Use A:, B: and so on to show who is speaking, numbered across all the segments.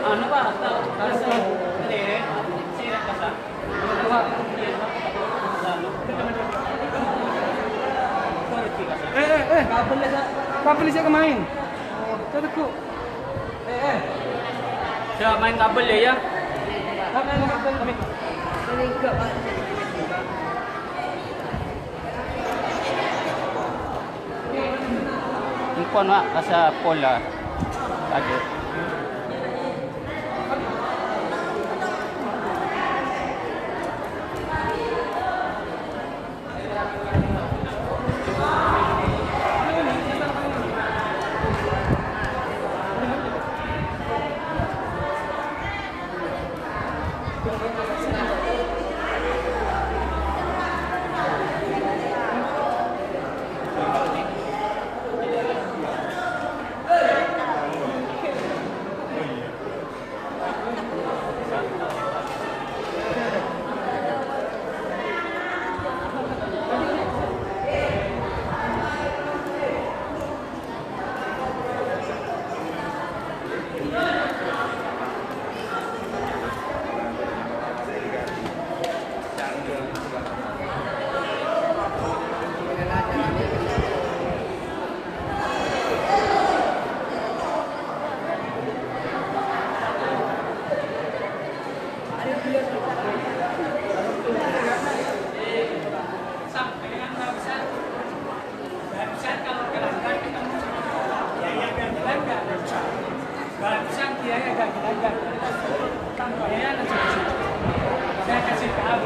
A: Ano ba?
B: Kabel siya kemain. Tadako.
A: Siya main kabel ya?
B: Kami.
A: Impon wa kasa pola. Ada. Saya kasih tahu.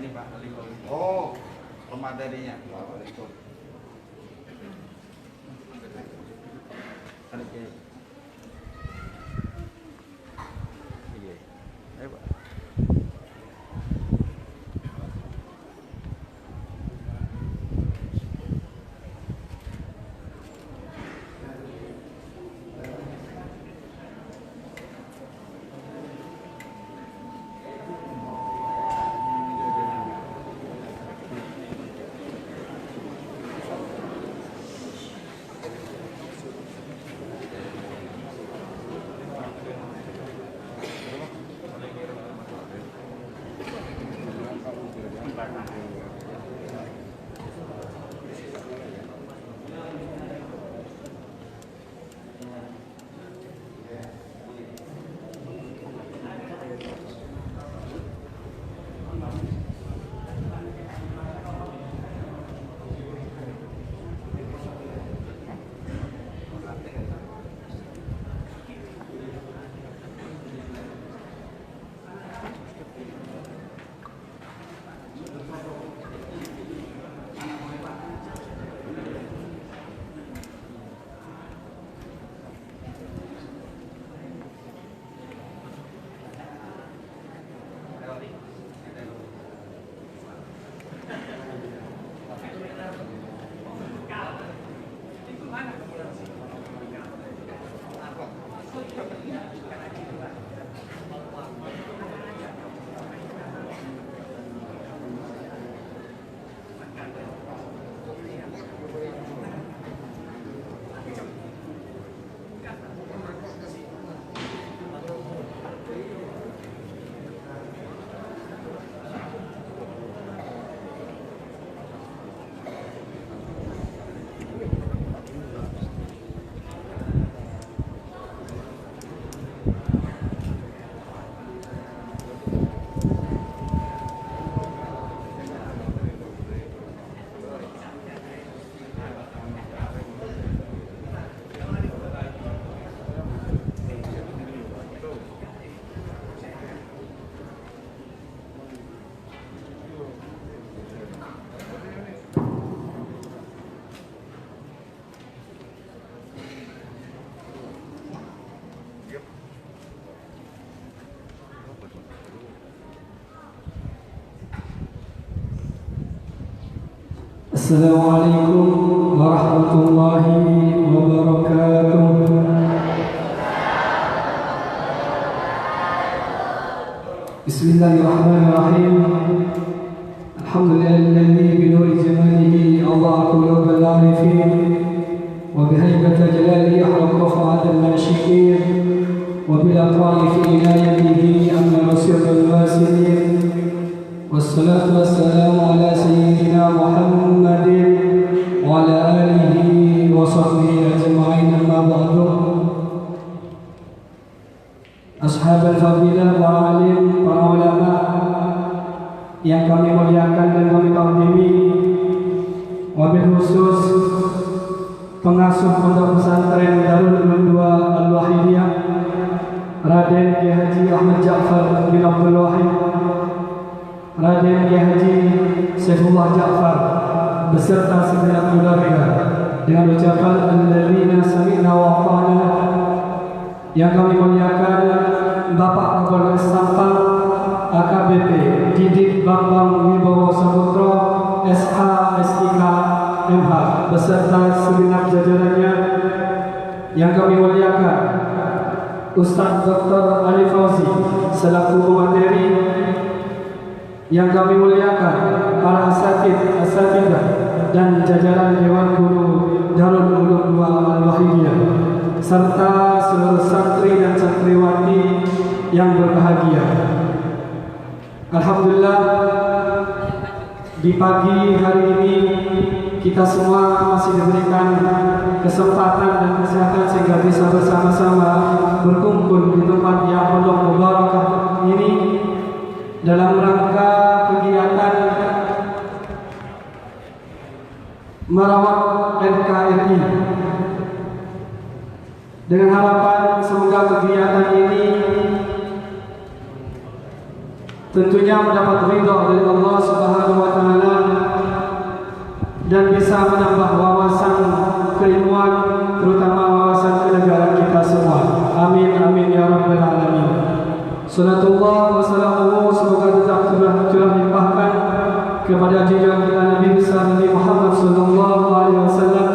C: ini Pak, oh, materinya. Oke. Iya. Ayo Pak.
B: Assalamualaikum warahmatullahi wabarakatuh. Bismillahirrahmanirrahim. Alhamdulillahilladzi binuri jamalihi adha'a qulubal 'arifin wa bihaybati jalalihi ahraqa fa'adal nashikin wa bil aqwali fi inayatihi amma rasulul wasilin. Wassalatu wassalamu ala sayyidina Muhammadin wa ala alihi wa sahbihi ajma'in, amma ba'du. Ashabul fadilah, para alim, para ulama yang kami muliakan dan kami takdimi, wabil khusus pengasuh pondok pesantren Darul Ulum 2 Al-Wahidiyah, Raden Kiai Haji Ahmad Ja'far bin Abdul Wahid, Raden Kiai Haji Saifullah Ja'far beserta segenap keluarga, dengan ucapan alladzina sami'na wa ata'na. Yang kami muliakan Bapak Kepala Sampang AKBP Didik Bambang Wibowo Saputra SH S3 MH beserta segenap jajarannya. Yang kami muliakan Ustaz Dr. Ali Fauzi selaku pemateri. Yang kami muliakan para asatidzah dan jajaran Dewan Guru Darul Ulum 2 Al-Wahidiyah serta seluruh santri dan santriwati yang berbahagia. Alhamdulillah, di pagi hari ini kita semua masih diberikan kesempatan dan kesehatan sehingga bisa bersama-sama berkumpul di tempat yang penuh mubarakah ini dalam rangka kegiatan merawat NKRI, dengan harapan semoga kegiatan ini tentunya mendapat ridha dari Allah Subhanahu wa taala dan bisa menambah wawasan keilmuan, terutama wawasan kenegaraan kita semua. Amin amin ya rabbal alamin. Salatullah wa salamuhu semoga tetap curah limpahkan kepada junjungan kita Nabi besar Nabi Muhammad sallallahu alaihi wasallam,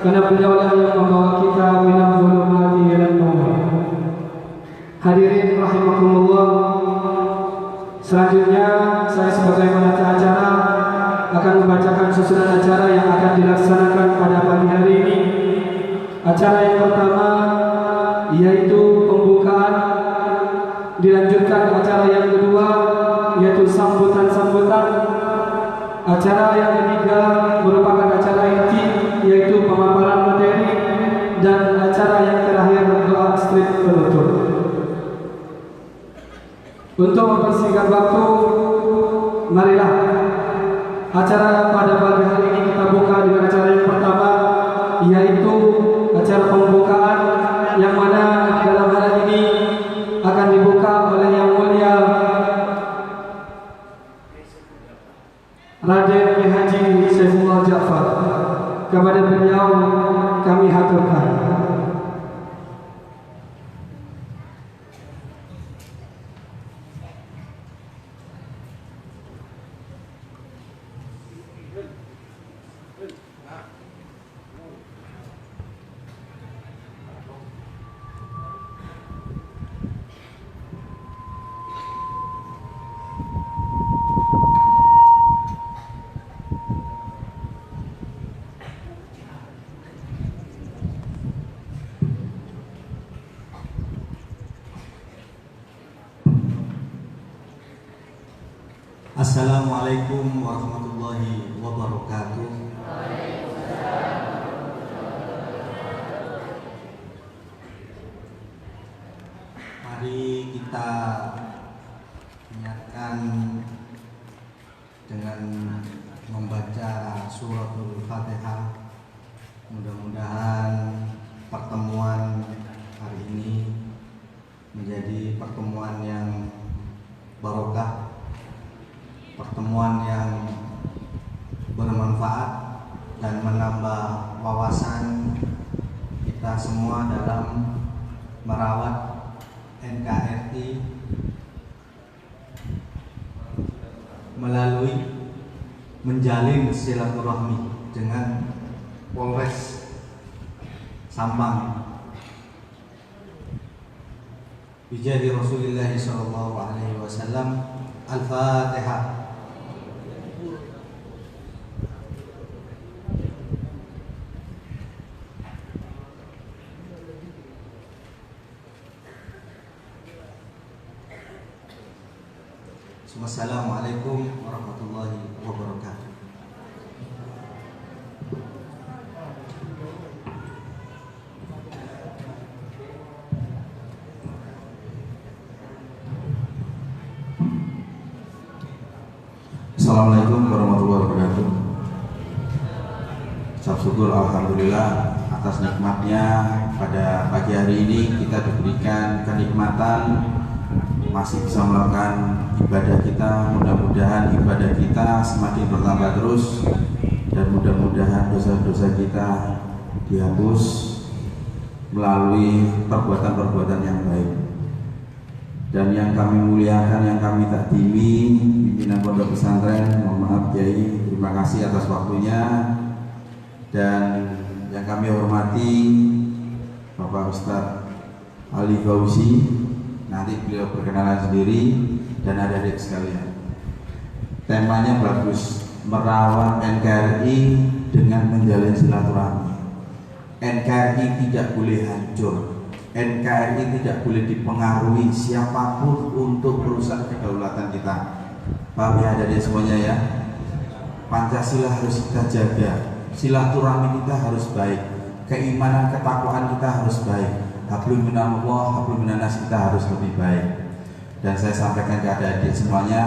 B: karena beliaulah yang membawa kita minal dhulumati ilan nur. Hadirin rahimakumullah, selanjutnya saya sebagai penata acara akan membacakan susunan acara yang akan dilaksanakan pada pagi hari ini. Acara yang pertama yaitu pembukaan, dilanjutkan acara yang kedua yaitu sambutan-sambutan. Acara yang ketiga merupakan acara inti yaitu pemaparan materi, dan acara yang terakhir doa strip penutup. Untuk mempersingkat waktu, marilah acara pada pagi hari ini kita buka dengan acara yang pertama yaitu acara pembukaan, yang mana dalam hal ini akan dibuka oleh Yang Mulia Raden Haji Saifullah Ja'far. Kepada beliau kami haturkan.
D: Assalamualaikum warahmatullahi wabarakatuh. Mari kita niatkan dengan membaca suratul Fatihah. Mudah-mudahan pertemuan hari ini menjadi pertemuan yang barokah, pertemuan yang bermanfaat dan menambah wawasan kita semua dalam merawat NKRI melalui menjalin silaturahmi dengan Polres Sampang. Bijahi Rasulullah sallallahu alaihi wasallam. Al-Fatihah. Wassalamualaikum warahmatullahi wabarakatuh.
E: Assalamualaikum warahmatullahi wabarakatuh. Ucap syukur alhamdulillah atas nikmatnya pada pagi hari ini kita diberikan kenikmatan masih bisa melakukan ibadah kita. Mudah-mudahan ibadah kita semakin bertambah terus dan mudah-mudahan dosa-dosa kita dihapus melalui perbuatan-perbuatan yang baik. Dan yang kami muliakan, yang kami takdimi, pimpinan pondok pesantren, mohon maaf Kiai, terima kasih atas waktunya. Dan yang kami hormati Bapak Ustadz Ali Fauzi, nanti beliau perkenalan sendiri, dan adik-adik sekalian. Temanya bagus, merawat NKRI dengan menjalin silaturahmi. NKRI tidak boleh hancur. NKRI tidak boleh dipengaruhi siapapun untuk merusak kedaulatan kita. Paham ya adik-adik semuanya ya? Pancasila harus kita jaga, silaturahmi kita harus baik, keimanan ketakwaan kita harus baik, hablum minallah, hablum minannas kita harus lebih baik. Dan saya sampaikan ke adik-adik semuanya,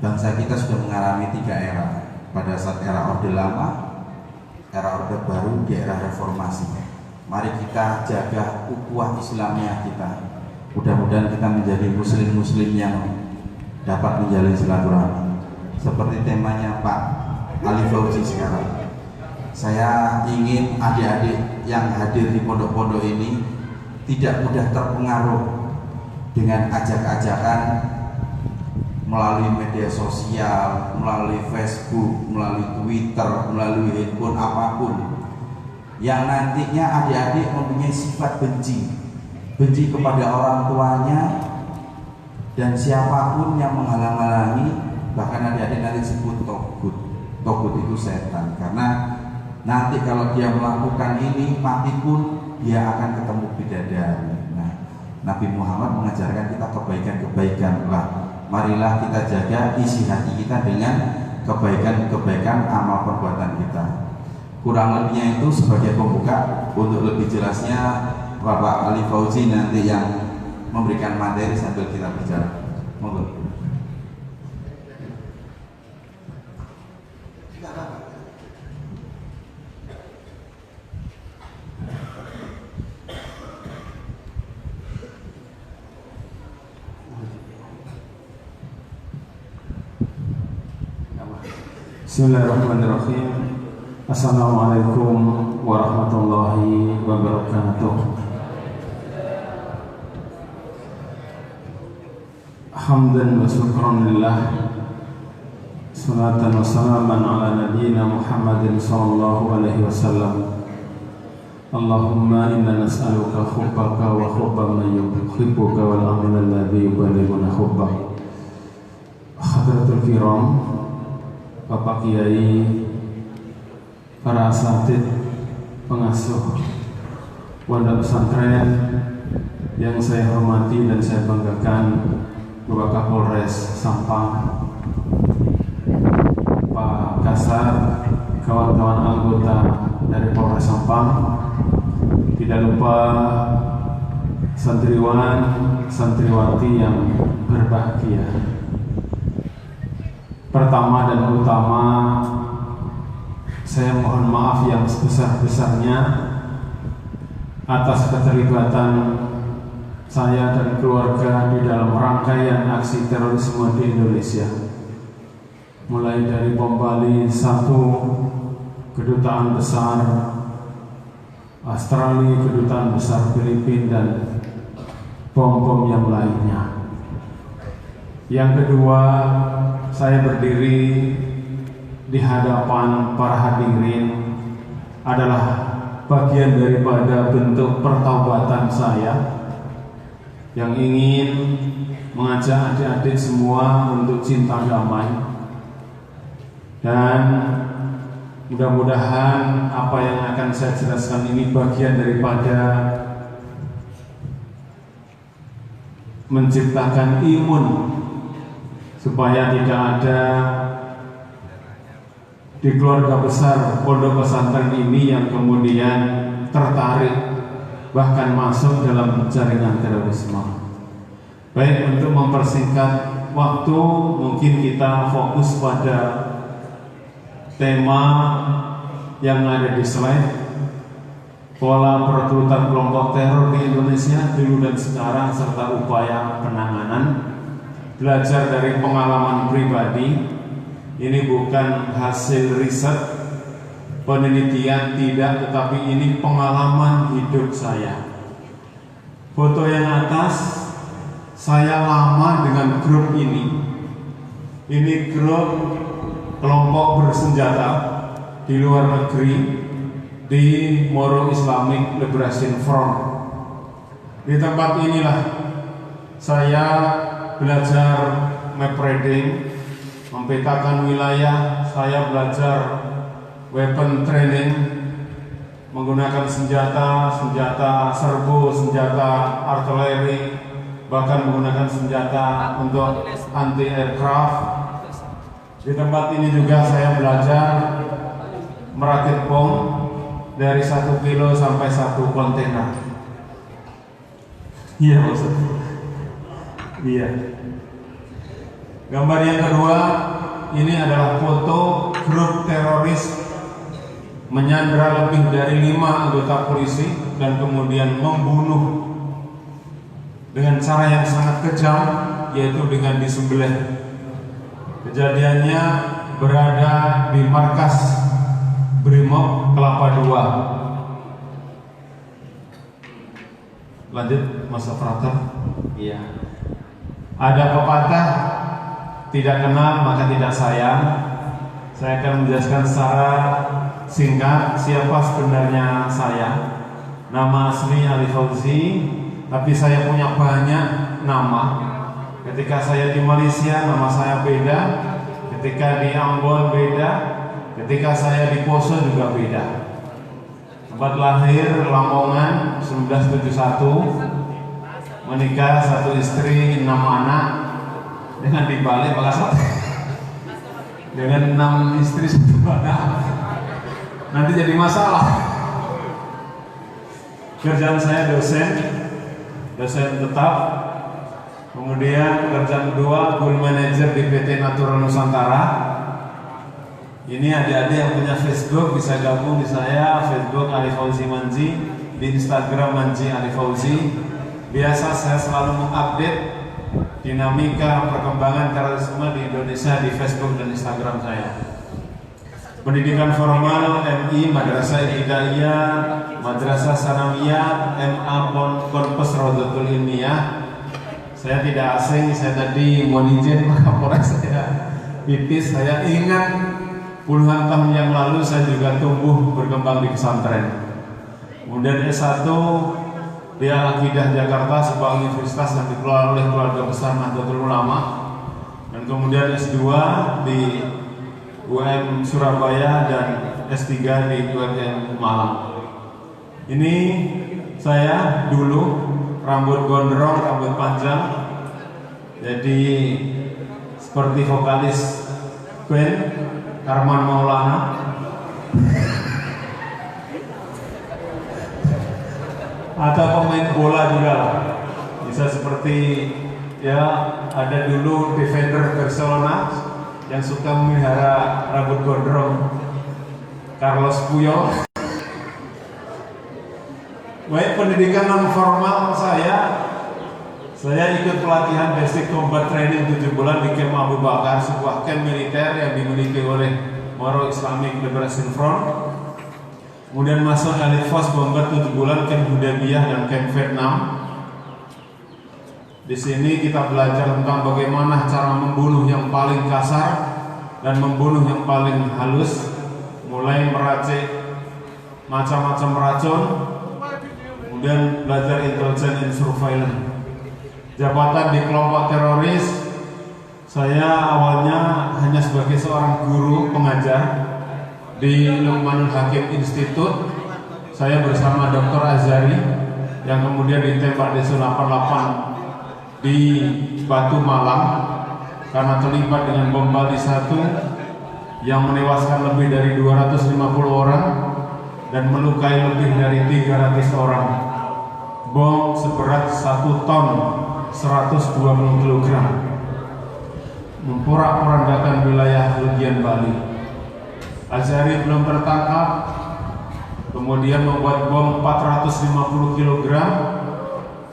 E: bangsa kita sudah mengalami 3 era. Pada saat era Orde Lama, era Orde Baru, di era reformasi. Mari kita jaga ukhuwah Islamiyah kita. Mudah-mudahan kita menjadi muslim-muslim yang dapat menjalin silaturahmi seperti temanya Pak Ali Fauzi sekarang. Saya ingin adik-adik yang hadir di pondok-pondok ini tidak mudah terpengaruh dengan ajak-ajakan melalui media sosial, melalui Facebook, melalui Twitter, melalui handphone apapun, yang nantinya adik-adik mempunyai sifat benci kepada orang tuanya dan siapapun yang menghalang-halangi. Bahkan adik-adik nanti sebut togut itu setan, karena nanti kalau dia melakukan ini mati pun dia akan ketemu bidadari. Nah, Nabi Muhammad mengajarkan kita kebaikan-kebaikan. Marilah kita jaga isi hati kita dengan kebaikan-kebaikan amal perbuatan kita. Kurang lebihnya itu sebagai pembuka. Untuk lebih jelasnya Bapak Ali Fauzi nanti yang memberikan materi sambil kita bicara. Monggo.
F: Bismillahirrahmanirrahim. Assalamualaikum warahmatullahi wabarakatuh. Hamdan wa syukran lillah, salatan wa salaman ala nabiyyina Muhammadin sallallahu alaihi wasallam. Allahumma inna nas'aluka hubbaka wa hubba man yuhibbuka wal amala alladhi yuballighuna hubbak. Hadratul kiram, Bapak Kiai, para asatidz, pengasuh pondok pesantren yang saya hormati dan saya banggakan, Bapak Kapolres Sampang, Pak Kasar, kawan-kawan anggota dari Polres Sampang, tidak lupa santriwan, santriwati yang berbahagia. Pertama dan utama, saya mohon maaf yang sebesar-besarnya atas keterlibatan saya dan keluarga di dalam rangkaian aksi terorisme di Indonesia, mulai dari bom Bali 1, kedutaan besar Australia, kedutaan besar Filipina, dan bom-bom yang lainnya. Yang kedua, saya berdiri di hadapan para hadirin adalah bagian daripada bentuk pertaubatan saya yang ingin mengajak adik-adik semua untuk cinta damai, dan mudah-mudahan apa yang akan saya jelaskan ini bagian daripada menciptakan imun supaya tidak ada di keluarga besar pondok pesantren ini yang kemudian tertarik bahkan masuk dalam jaringan terorisme. Baik, untuk mempersingkat waktu, mungkin kita fokus pada tema yang ada di slide, pola perekrutan kelompok teror di Indonesia dulu dan sekarang serta upaya penanganan. Belajar dari pengalaman pribadi, ini bukan hasil riset, penelitian tidak, tetapi ini pengalaman hidup saya. Foto yang atas, saya lama dengan grup ini. Ini grup kelompok bersenjata di luar negeri, di Moro Islamic Liberation Front. Di tempat inilah saya belajar map reading, mempetakan wilayah. Saya belajar weapon training, menggunakan senjata serbu, senjata artileri, bahkan menggunakan senjata untuk anti aircraft. Di tempat ini juga saya belajar merakit bom dari 1 kilo sampai 1 kontainer. Iya, Ustaz. Iya. Gambar yang kedua, ini adalah foto grup teroris menyandra lebih dari 5 anggota polisi dan kemudian membunuh dengan cara yang sangat kejam yaitu dengan disembelih. Kejadiannya berada di markas Brimob Kelapa II. Lanjut Mas operator. Iya. Ada pepatah, tidak kenal maka tidak sayang. Saya akan menjelaskan secara singkat siapa sebenarnya saya. Nama asli Ali Fauzi, tapi saya punya banyak nama. Ketika saya di Malaysia nama saya beda, ketika di Ambon beda, ketika saya di Poso juga beda. Tempat lahir Lamongan 1971, menikah 1 istri 6 anak, dengan dibalik bakal dengan 6 istri 1 anak nanti jadi masalah. Kerjaan saya dosen tetap. Kemudian pekerjaan kedua Gold Manager di PT Natural Nusantara. Ini adik-adik yang punya Facebook bisa gabung di saya, Facebook Ali Fauzi Manji, di Instagram Manji Ali Fauzi. Biasa saya selalu mengupdate dinamika perkembangan terorisme di Indonesia di Facebook dan Instagram saya. Pendidikan formal MI Madrasah Ibtidaiyah, Madrasah Sanawiyah, MA Ponpes Rodotul Ilmiah. Saya tidak asing, saya tadi mohon izin Kapolres saya pipis, saya ingat puluhan tahun yang lalu saya juga tumbuh berkembang di pesantren. Kemudian S1 di Al-Aqidah Jakarta, sebuah universitas yang dikelola oleh keluarga besar Nahdlatul Ulama, dan kemudian S2 di UM Surabaya dan S3 di UM Malang. Ini saya dulu rambut gondrong, rambut panjang, jadi seperti vokalis band Arman Maulana. Atau pemain bola juga lah. Bisa seperti ya ada dulu defender Barcelona yang suka memelihara rambut gondrong, Carlos Puyol. Baik, pendidikan non formal saya ikut pelatihan basic combat training 7 bulan di Camp Abu Bakar, sebuah camp militer yang dimiliki oleh Moro Islamic Liberation Front. Kemudian masuk Elite Force Bomber 7 bulan Camp Hudaybiyah dan Camp Vietnam. Di sini kita belajar tentang bagaimana cara membunuh yang paling kasar dan membunuh yang paling halus, mulai meracik macam-macam racun, kemudian belajar intelijen and surveillance. Jabatan di kelompok teroris, saya awalnya hanya sebagai seorang guru pengajar di Luqmanul Hakim Institute. Saya bersama Dr. Azhari yang kemudian ditembak di 88 di Batu Malang karena terlibat dengan bom Bali 1 yang menewaskan lebih dari 250 orang dan melukai lebih dari 300 orang. Bom seberat 1 ton 120 kg memporak-porandakan wilayah Legian Bali. Azhari belum tertangkap, kemudian membuat bom 450 kg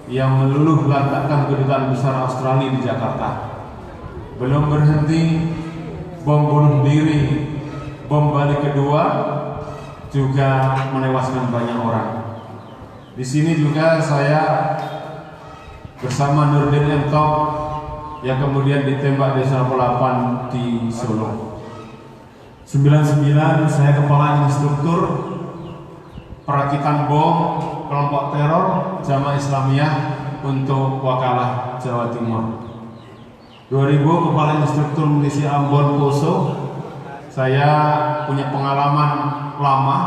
F: yang meluluh lantakkan kedutaan besar Australia di Jakarta. Belum berhenti, bom bunuh diri, bom Bali kedua juga menewaskan banyak orang. Di sini juga saya bersama Nurdin M. Top yang kemudian ditembak di 98 di Solo. 99 saya kepala instruktur perakitan bom kelompok teror Jamaah Islamiyah untuk Wakalah Jawa Timur. 2000 kepala instruktur milisi Ambon Poso. Saya punya pengalaman lama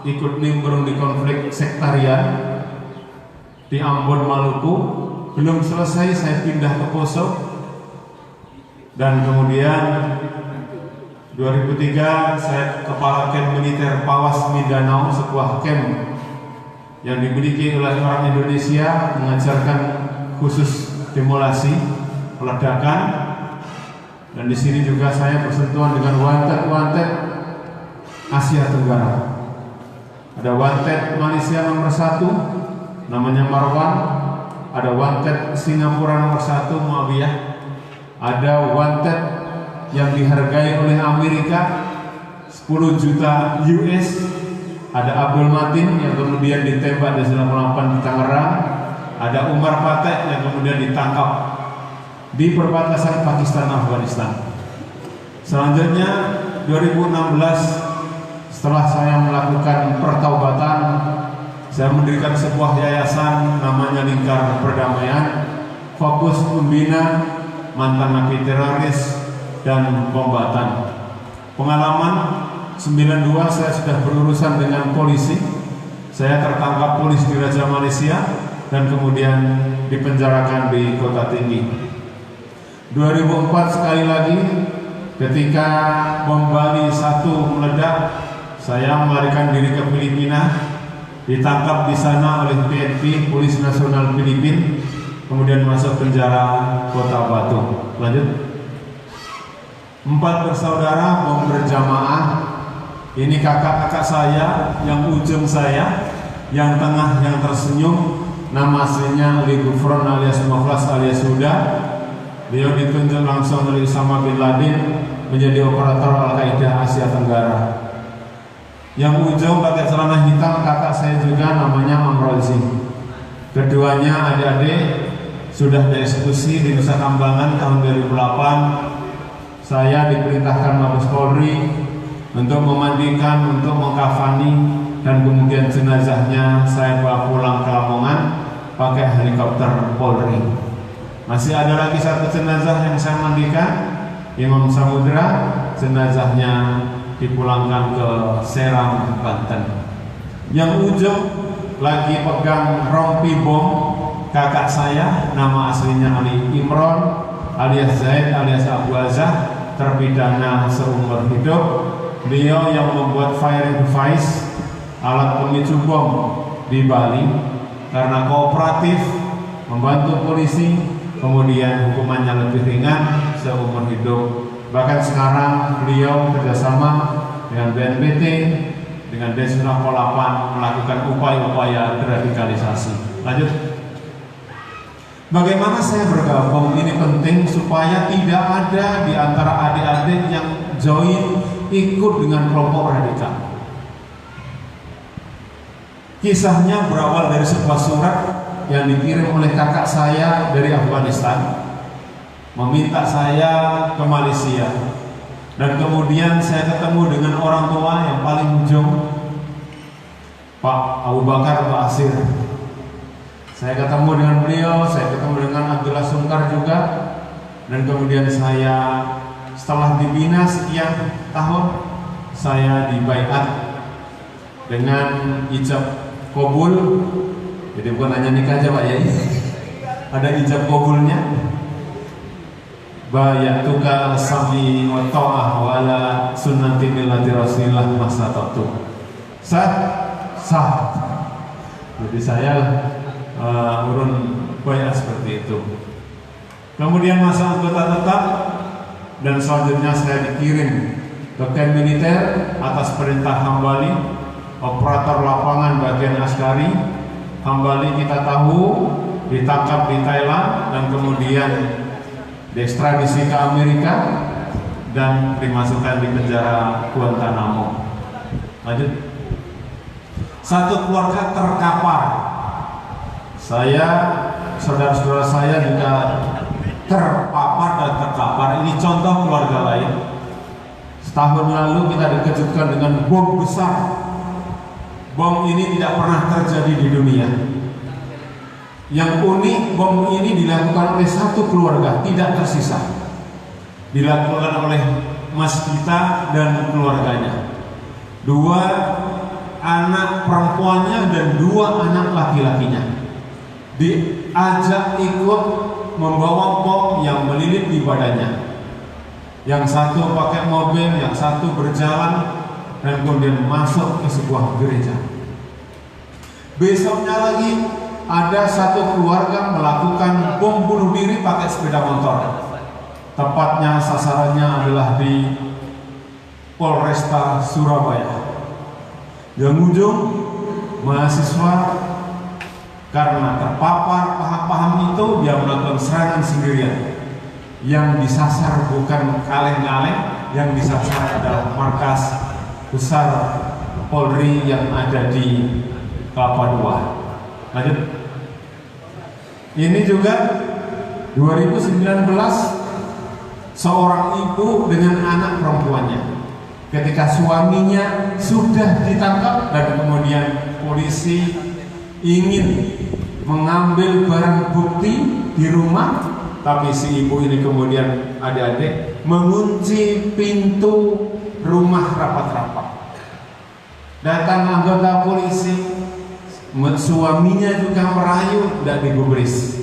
F: ikut nimbrung di konflik sektarian di Ambon Maluku. Belum selesai saya pindah ke Poso, dan kemudian 2003 saya kepala camp militer Pawas Mindanao, sebuah camp yang dimiliki oleh orang Indonesia mengajarkan khusus demolasi, peledakan. Dan di sini juga saya bersentuhan dengan wanted Asia Tenggara. Ada wanted Malaysia nomor 1 namanya Marwan, ada wanted Singapura nomor 1 Muawiyah, ada wanted yang dihargai oleh Amerika 10 juta US, ada Abdul Matin yang kemudian ditembak di 98 di Tangerang, ada Umar Patek yang kemudian ditangkap di perbatasan Pakistan Afghanistan. Selanjutnya 2016, setelah saya melakukan pertaubatan, saya mendirikan sebuah yayasan namanya Lingkar Perdamaian, fokus membina mantan napi teroris dan kombatan. Pengalaman 92 saya sudah berurusan dengan polisi. Saya tertangkap polisi di Raja Malaysia dan kemudian dipenjarakan di Kota Tinggi. 2004 sekali lagi ketika bom Bali 1 meledak, saya melarikan diri ke Filipina, ditangkap di sana oleh PNP, Polis Nasional Filipina, kemudian masuk penjara Kota Batu. Lanjut. 4 bersaudara bom berjamaah. Ini kakak-kakak saya, yang ujung saya, yang tengah yang tersenyum, nama aslinya Ali Gufron alias Mukhlas alias Huda. Beliau ditunjuk langsung oleh Osama bin Laden menjadi operator Al-Qaeda Asia Tenggara. Yang ujung pakai celana hitam kakak saya juga, namanya Amrozi. Keduanya adik-adik sudah dieksekusi di Nusa Kambangan tahun 2008. Saya diperintahkan Mabes Polri untuk memandikan, untuk mengkafani, dan kemudian jenazahnya saya bawa pulang ke Lamongan pakai helikopter Polri. Masih ada lagi 1 jenazah yang saya mandikan, Imam Samudra, jenazahnya dipulangkan ke Serang, Banten. Yang ujung lagi pegang rompi bom kakak saya, nama aslinya Ali Imron alias Zaid alias Abu Azah, terpidana seumur hidup. Beliau yang membuat firing device, alat pemicu bom di Bali, karena kooperatif membantu polisi, kemudian hukumannya lebih ringan seumur hidup. Bahkan sekarang beliau kerjasama dengan BNPT, dengan Densus 88 melakukan upaya-upaya deradikalisasi. Lanjut. Bagaimana saya bergabung? Ini penting supaya tidak ada di antara adik-adik yang join ikut dengan kelompok radikal. Kisahnya berawal dari sebuah surat yang dikirim oleh kakak saya dari Afghanistan, meminta saya ke Malaysia, dan kemudian saya ketemu dengan orang tua yang paling ujung, Pak Abu Bakar Basir. Saya ketemu dengan beliau, saya ketemu dengan Abdullah Sungkar juga, dan kemudian saya setelah dibina sekian tahun, saya dibaiat dengan ijab kabul. Jadi bukan hanya nikah aja Pak Yai, ada ijab kabulnya. Bayatuka al-sami wa ta'ah wa ala sunnati millati rasulillah masatatu. Sah. Jadi saya urun bayat seperti itu. Kemudian masa anggota tetap, dan selanjutnya saya dikirim ke kamp militer atas perintah Hambali, operator lapangan bagian askari. Hambali kita tahu ditangkap di Thailand dan kemudian diekstradisi ke Amerika dan dimasukkan di penjara Guantanamo. Lanjut. 1 keluarga terkapar. Saya, saudara-saudara saya juga terpapar dan terkapar. Ini contoh keluarga lain. Setahun lalu kita dikejutkan dengan bom besar. Bom ini tidak pernah terjadi di dunia. Yang unik, bom ini dilakukan oleh 1 keluarga, tidak tersisa. Dilakukan oleh mas kita dan keluarganya. 2 anak perempuannya dan 2 anak laki-lakinya diajak ikut membawa bom yang melilit di badannya. Yang satu pakai mobil, yang satu berjalan, dan kemudian masuk ke sebuah gereja. Besoknya lagi ada 1 keluarga melakukan bom bunuh diri pakai sepeda motor. Tepatnya sasarannya adalah di Polresta Surabaya. Yang ujung mahasiswa Karena terpapar paham-paham itu, dia melakukan serangan sendirian. Yang disasar bukan kaleng-kaleng, yang disasar adalah markas besar Polri yang ada di Kelapa II. Lanjut. Ini juga 2019, seorang ibu dengan anak perempuannya, ketika suaminya sudah ditangkap dan kemudian polisi ingin mengambil barang bukti di rumah, tapi si ibu ini kemudian adik-adik mengunci pintu rumah rapat-rapat. Datang anggota polisi, suaminya juga merayu, tidak digubris.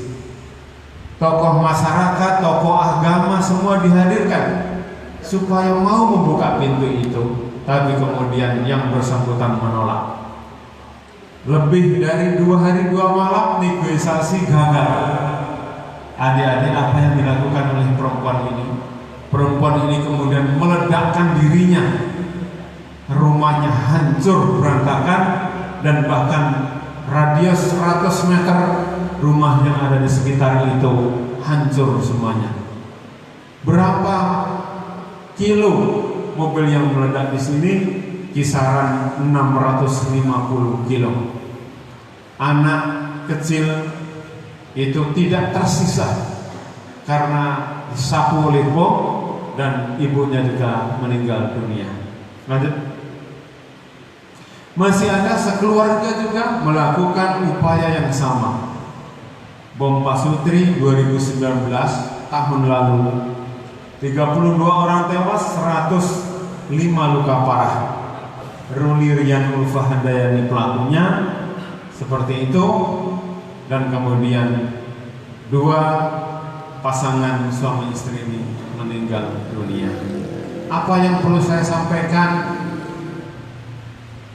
F: Tokoh masyarakat, tokoh agama semua dihadirkan supaya mau membuka pintu itu, tapi kemudian yang bersangkutan menolak. Lebih dari 2 hari 2 malam negosiasi gagal. Adik-adik, apa yang dilakukan oleh perempuan ini? Perempuan ini kemudian meledakkan dirinya. Rumahnya hancur berantakan, dan bahkan radius 100 meter rumah yang ada di sekitar itu hancur semuanya. Berapa kilo mobil yang meledak di sini? Kisaran 650 kilo. Anak kecil itu tidak tersisa karena disapu oleh bom, dan ibunya juga meninggal dunia. Lanjut. Masih ada sekeluarga juga melakukan upaya yang sama. Bom Pasutri 2019 tahun lalu, 32 orang tewas, 105 luka parah. Ruli Rian Ulfa Handayani pelakunya seperti itu, dan kemudian 2 pasangan suami istri ini meninggal dunia. Apa yang perlu saya sampaikan?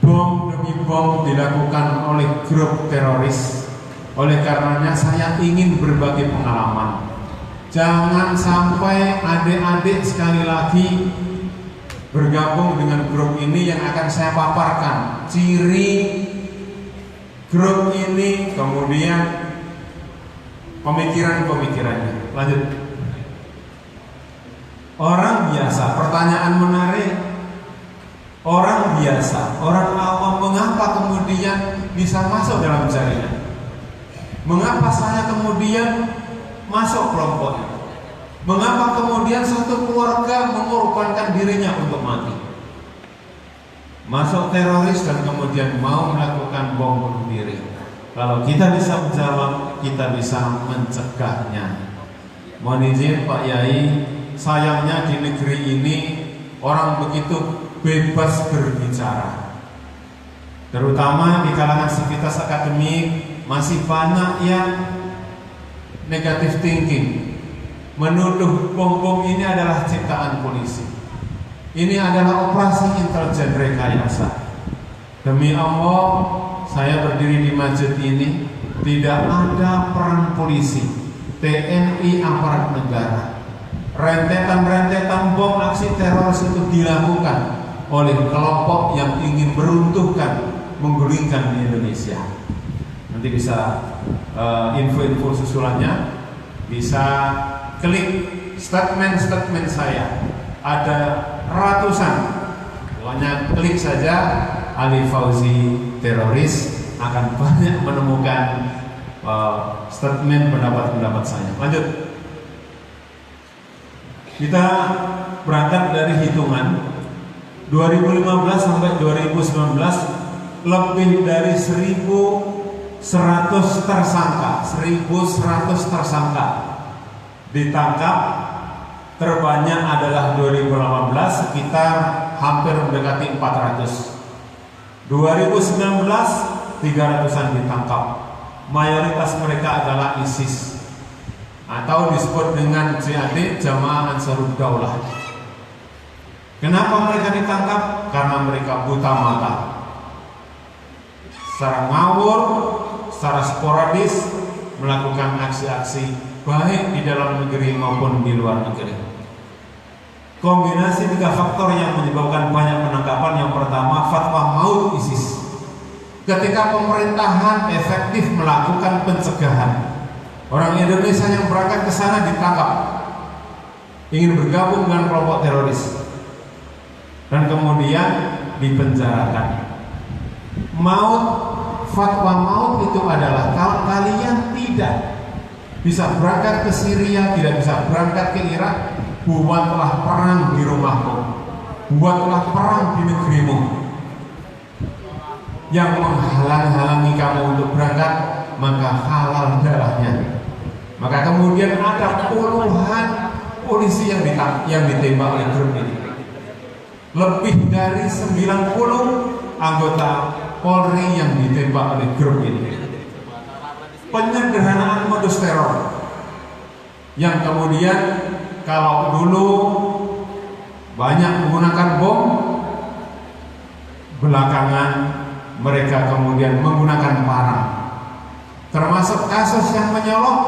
F: Bom demi bom dilakukan oleh grup teroris. Oleh karenanya saya ingin berbagi pengalaman. Jangan sampai adik-adik sekali lagi bergabung dengan grup ini yang akan saya paparkan. Ciri grup ini, kemudian pemikiran-pemikirannya. Lanjut. Orang biasa, pertanyaan menarik. Orang biasa, orang awam, mengapa kemudian bisa masuk dalam jaringan? Mengapa saya kemudian masuk kelompok itu? Mengapa kemudian satu keluarga mengorbankan dirinya untuk mati? Masuk teroris dan kemudian mau melakukan bom bunuh diri. Kalau kita bisa menjawab, kita bisa mencegahnya. Mohon izin Pak Yai, sayangnya di negeri ini orang begitu bebas berbicara, terutama di kalangan sivitas akademik. Masih banyak yang negatif thinking, menuduh bom-bom ini adalah ciptaan polisi, ini adalah operasi intelijen rekayasa. Demi Allah, saya berdiri di masjid ini, tidak ada peran polisi, TNI, aparat negara. Rentetan-rentetan bom aksi teroris itu dilakukan oleh kelompok yang ingin meruntuhkan, menggulingkan di Indonesia. Nanti bisa info-info susulannya, bisa klik statement-statement saya, ada ratusan. Pokoknya klik saja Ali Fauzi teroris, akan banyak menemukan statement pendapat-pendapat saya. Lanjut. Kita berangkat dari hitungan 2015 sampai 2019, lebih dari 1.100 tersangka ditangkap. Terbanyak adalah 2018, sekitar hampir mendekati 400. 2019 300-an ditangkap. Mayoritas mereka adalah ISIS atau disebut dengan JAD, Jamaah Ansarud Daulah. Kenapa mereka ditangkap? Karena mereka buta mata, secara ngawur, secara sporadis melakukan aksi-aksi baik di dalam negeri maupun di luar negeri. Kombinasi 3 faktor yang menyebabkan banyak penangkapan. Yang pertama, fatwa maut ISIS. ketika pemerintahan efektif melakukan pencegahan. Orang Indonesia yang berangkat ke sana ditangkap, ingin bergabung dengan kelompok teroris, dan kemudian dipenjarakan. Maut, fatwa maut itu adalah kalau kalian tidak bisa berangkat ke Syria, tidak bisa berangkat ke Irak, buatlah perang di rumahmu, buatlah perang di negerimu. Yang menghalang-halangi kamu untuk berangkat, maka halal darahnya. Maka kemudian ada puluhan polisi yang ditembak oleh grup ini. Lebih dari 90 anggota Polri yang ditembak oleh grup ini. Penyederhanaan modus teror yang kemudian kalau dulu banyak menggunakan bom, belakangan mereka kemudian menggunakan parang. Termasuk kasus yang menyolok,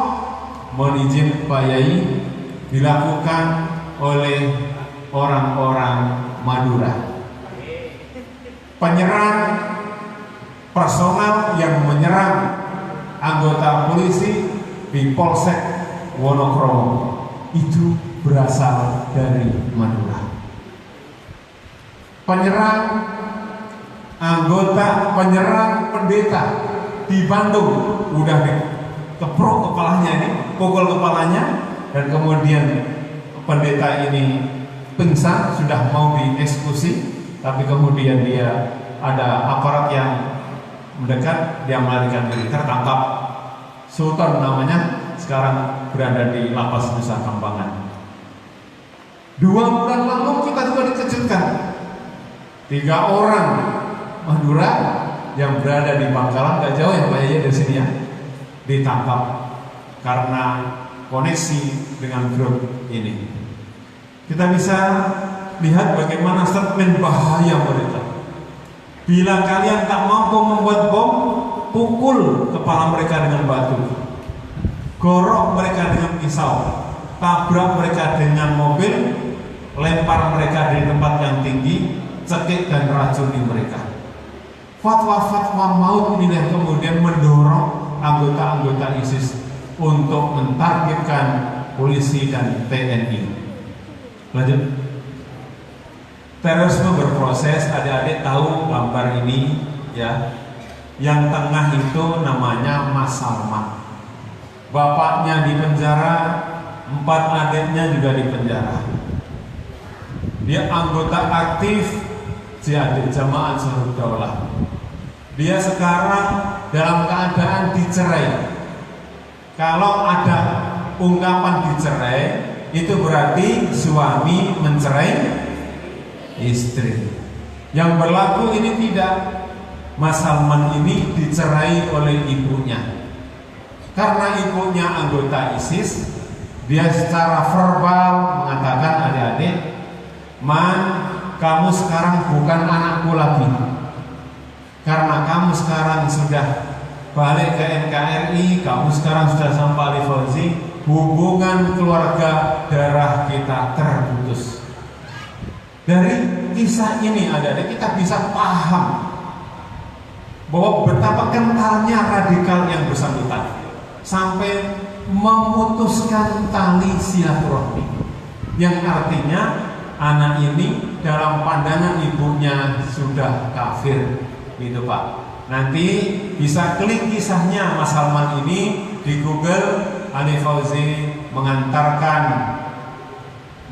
F: mohon izin Pak Yai, dilakukan oleh orang-orang Madura. Penyerang personal yang menyerang anggota polisi di Polsek Wonokromo itu berasal dari Madura. Penyerang pendeta di Bandung udah dikeprok kepalanya ini, pukul kepalanya, dan kemudian pendeta ini pingsan, sudah mau dieksekusi, tapi kemudian dia ada aparat yang mendekat, dia melarikan diri, tertangkap. Sultan namanya, sekarang berada di lapas Nusa Kambangan. 2 bulan lalu kita juga dikejutkan, 3 orang Madura yang berada di Bangkalan, gak jauh ya Pak Yaya dari sini ya, ditangkap karena koneksi dengan grup ini. Kita bisa lihat bagaimana statement bahaya mereka. Bila kalian tak mampu membuat bom, pukul kepala mereka dengan batu, gorok mereka dengan pisau, tabrak mereka dengan mobil, lempar mereka dari tempat yang tinggi, cekik dan racuni mereka. Fatwa-fatwa maut ini yang kemudian mendorong anggota-anggota ISIS untuk mentargetkan polisi dan TNI. Lanjut. Terorisme berproses, adik-adik tahu gambar ini ya. Yang tengah itu namanya Mas Salman. Bapaknya di penjara, 4 adiknya juga di penjara. Dia anggota aktif Jihad Jamaah Ansarud Daulah. Dia sekarang dalam keadaan dicerai. Kalau ada ungkapan dicerai, itu berarti suami mencerai istri. Yang berlaku ini tidak. Mas Salman ini dicerai oleh ibunya. Karena ibunya anggota ISIS, dia secara verbal mengatakan, adik-adik, Man, kamu sekarang bukan anakku lagi. Karena kamu sekarang sudah balik ke NKRI, kamu sekarang sudah sama Pak Ali Fauzi, hubungan keluarga darah kita terputus. Dari kisah ini adik-adik kita bisa paham bahwa betapa kentalnya radikal yang bersangkutan sampai memutuskan tali silaturahmi, yang artinya anak ini dalam pandangan ibunya sudah kafir, gitu Pak. Nanti bisa klik kisahnya Mas Salman ini di Google. Ali Fauzi mengantarkan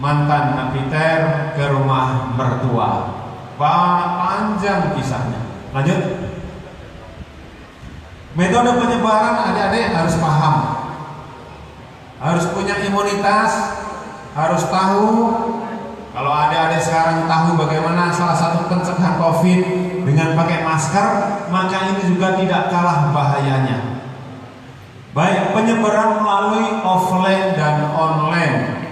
F: mantan napiter ke rumah mertua. Panjang kisahnya. Lanjut. Metode penyebaran adik-adik harus paham, harus punya imunitas, harus tahu. Kalau adik-adik sekarang tahu bagaimana salah satu pencegahan COVID dengan pakai masker, maka ini juga tidak kalah bahayanya. Baik penyebaran melalui offline dan online.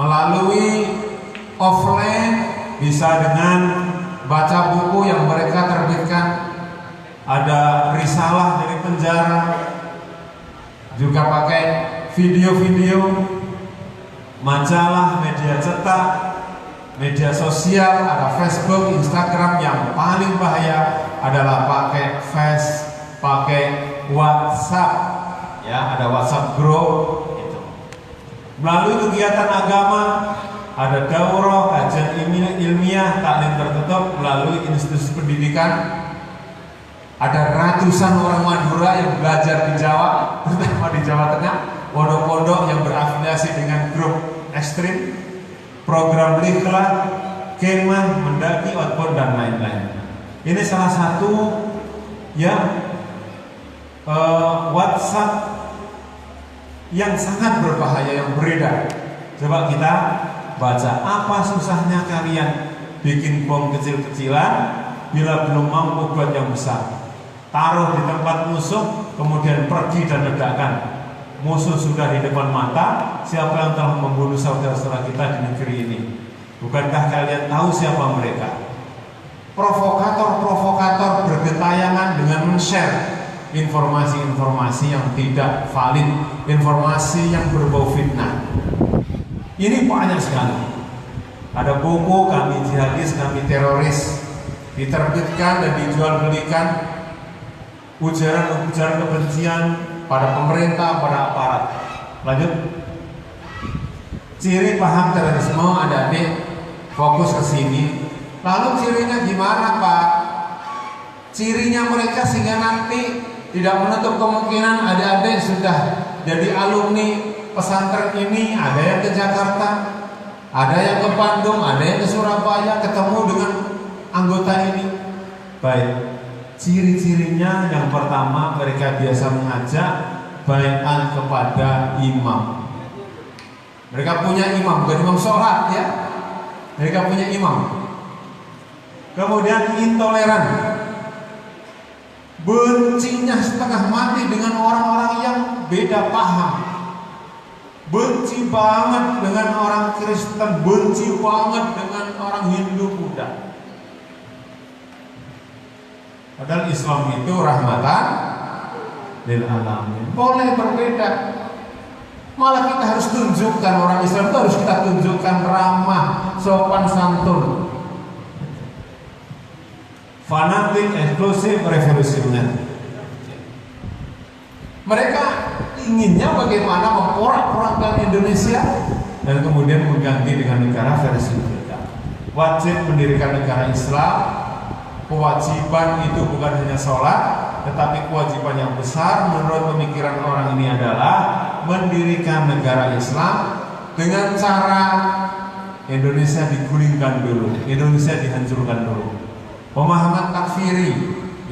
F: Melalui offline bisa dengan baca buku yang mereka terbitkan, ada risalah dari penjara, juga pakai video-video, majalah, media cetak, media sosial, ada Facebook, Instagram. Yang paling bahaya adalah pakai Face, pakai WhatsApp, ya, ada WhatsApp group itu. Melalui kegiatan agama, ada daurah, kajian ilmiah, taklim tertutup melalui institusi pendidikan. Ada ratusan orang Madura yang belajar di Jawa, terutama di Jawa Tengah, pondok-pondok yang berafiliasi dengan grup ekstrim, program Likla, Kemah, Mendaki, Outbound, dan lain-lain. Ini salah satu yang WhatsApp yang sangat berbahaya yang beredar. Coba kita baca, apa susahnya kalian bikin bom kecil-kecilan bila belum mampu buat yang besar. Taruh di tempat musuh, kemudian pergi dan ledakan. Musuh sudah di depan mata, siapa yang telah membunuh saudara-saudara kita di negeri ini? Bukankah kalian tahu siapa mereka? Provokator-provokator bergentayangan dengan men-share informasi-informasi yang tidak valid, informasi yang berbau fitnah. Ini banyak sekali. Ada buku Kami Jihadis, Kami Teroris, diterbitkan dan dijual belikan, ujaran-ujaran kebencian pada pemerintah, pada aparat. Lanjut. Ciri paham terorisme, ada adik fokus ke sini. Lalu cirinya gimana, Pak? Cirinya mereka sehingga nanti tidak menutup kemungkinan ada adik sudah jadi alumni pesantren ini, ada yang ke Jakarta, ada yang ke Bandung, ada yang ke Surabaya, ketemu dengan anggota ini. Baik. Ciri-cirinya yang pertama, mereka biasa mengajak baiat kepada imam. Mereka punya imam, bukan imam sholat ya. Mereka punya imam. Kemudian intoleran, bencinya setengah mati dengan orang-orang yang beda paham. Benci banget dengan orang Kristen, benci banget dengan orang Hindu, Buddha. Padahal Islam itu rahmatan lil alamin. Boleh berbeda. Malah kita harus tunjukkan, orang Islam itu harus kita tunjukkan ramah, sopan santun. Fanatik, eksklusif, revolusioner. Mereka inginnya bagaimana memporak-porandakan Indonesia dan kemudian mengganti dengan negara versi mereka. Wajib mendirikan negara Islam. Kewajiban itu bukan hanya sholat, tetapi kewajiban yang besar menurut pemikiran orang ini adalah mendirikan negara Islam dengan cara Indonesia digulingkan dulu, Indonesia dihancurkan dulu. Pemahaman takfiri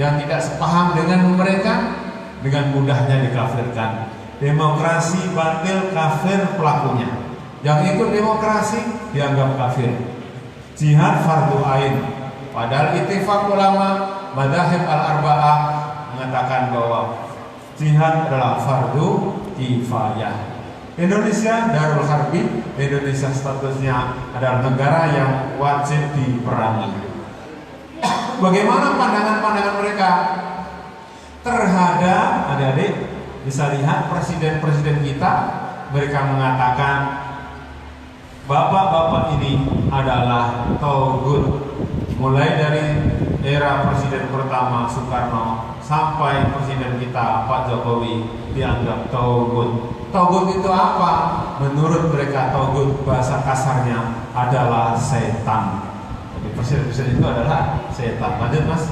F: yang tidak sepaham dengan mereka dengan mudahnya dikafirkan. Demokrasi batil, kafir pelakunya. Yang ikut demokrasi dianggap kafir. Jihad fardu ain. Padahal ittifaq ulama madzhab al-arba'ah mengatakan bahwa jihad adalah fardu kifayah. Indonesia darul harbi, Indonesia statusnya adalah negara yang wajib diperangi. Bagaimana pandangan-pandangan mereka terhadap, adik-adik bisa lihat presiden-presiden kita, mereka mengatakan bapak-bapak ini adalah tauhid. Mulai dari era presiden pertama Soekarno sampai presiden kita Pak Jokowi dianggap tauhid. Tauhid itu apa? Menurut mereka tauhid bahasa kasarnya adalah setan. Jadi presiden-presiden itu adalah setan. Lanjut Mas.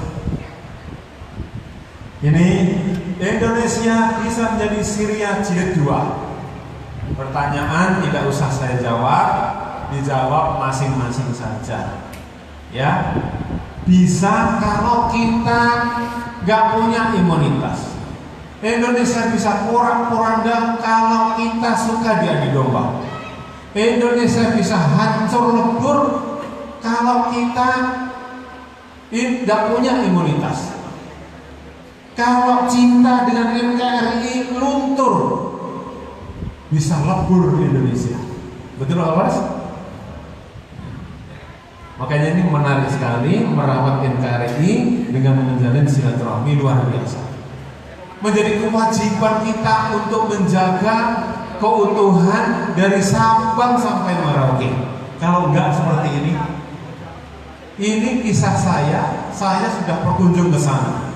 F: Ini Indonesia bisa menjadi Syria jilid 2. Pertanyaan tidak usah saya jawab, dijawab masing-masing saja. Ya, bisa kalau kita gak punya imunitas. Indonesia bisa porak-poranda kalau kita suka diadu domba. Indonesia bisa hancur lebur kalau kita tidak punya imunitas. Kalau cinta dengan NKRI luntur, bisa lebur Indonesia. Betul Pak Mas? Makanya ini menarik sekali merawat NKRI dengan menjalin silaturahmi luar biasa. Menjadi kewajiban kita untuk menjaga keutuhan dari Sabang sampai Merauke. Kalau enggak seperti ini, Ini kisah saya sudah berkunjung ke sana.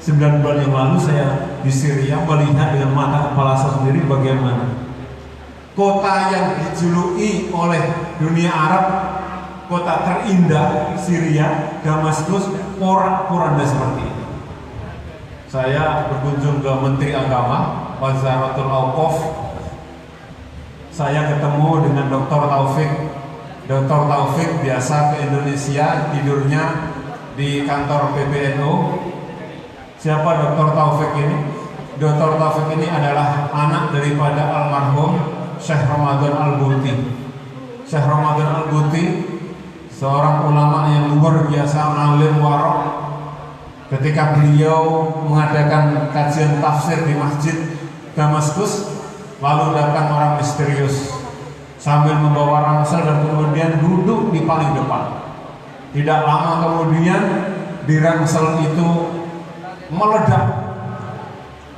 F: 9 bulan yang lalu saya di Syria melihat dengan mata kepala saya sendiri bagaimana kota yang dijuluki oleh dunia Arab kota terindah Syria, Damaskus, porak-poranda seperti ini. Saya berkunjung ke Menteri Agama, Wazaratul Auqaf. Saya ketemu dengan Dr. Taufik. Dr. Taufik biasa ke Indonesia, tidurnya di kantor PBNU. Siapa Dr. Taufik ini? Dr. Taufik ini adalah anak daripada almarhum Syekh Ramadan Al-Buti. Syekh Ramadan Al-Buti seorang ulama yang luar biasa, alim warok. Ketika beliau mengadakan kajian tafsir di Masjid Damaskus, lalu datang orang misterius sambil membawa ransel dan kemudian duduk di paling depan. Tidak lama kemudian di ransel itu meledak.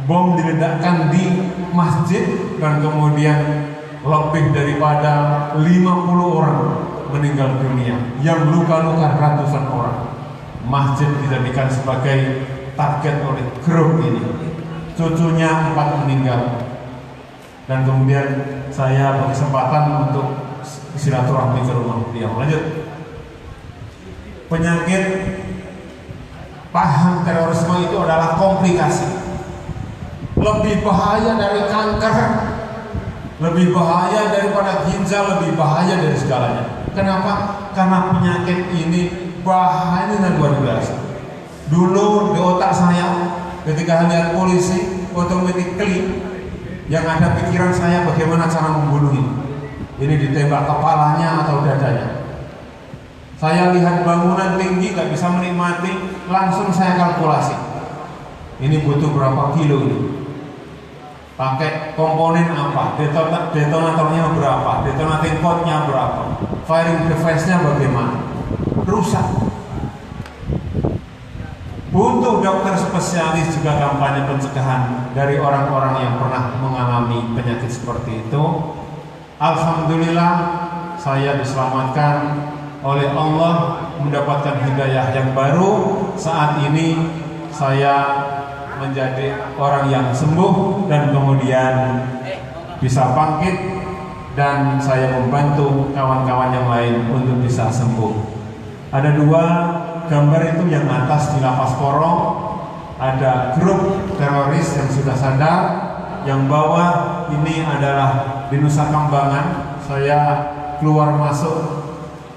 F: Bom diledakkan di masjid dan kemudian lebih daripada 50 orang meninggal dunia, yang luka-luka ratusan orang. Masjid dijadikan sebagai target oleh grup ini. Cucunya 4 meninggal. Dan kemudian saya berkesempatan untuk silaturahmi ke rumah beliau. Lanjut. Penyakit paham terorisme itu adalah komplikasi. Lebih bahaya dari kanker, lebih bahaya daripada ginjal, lebih bahaya dari segalanya. Kenapa? Karena penyakit ini bahayanya luar biasa. Dulu di otak saya ketika lihat polisi, automatically yang ada pikiran saya bagaimana cara membunuh ini ditembak kepalanya atau dadanya. Saya lihat bangunan tinggi gak bisa menikmati, langsung saya kalkulasi ini butuh berapa kilo ini, pakai komponen apa, detonatornya berapa, detonating code-nya berapa, firing device-nya bagaimana, rusak. Butuh dokter spesialis juga kampanye pencegahan dari orang-orang yang pernah mengalami penyakit seperti itu. Alhamdulillah saya diselamatkan oleh Allah, mendapatkan hidayah yang baru. Saat ini saya menjadi orang yang sembuh dan kemudian bisa bangkit, dan saya membantu kawan-kawan yang lain untuk bisa sembuh. Ada 2 gambar itu, yang atas di Lapas Porong ada grup teroris yang sudah sadar, yang bawah ini adalah di Nusa Kambangan. Saya keluar masuk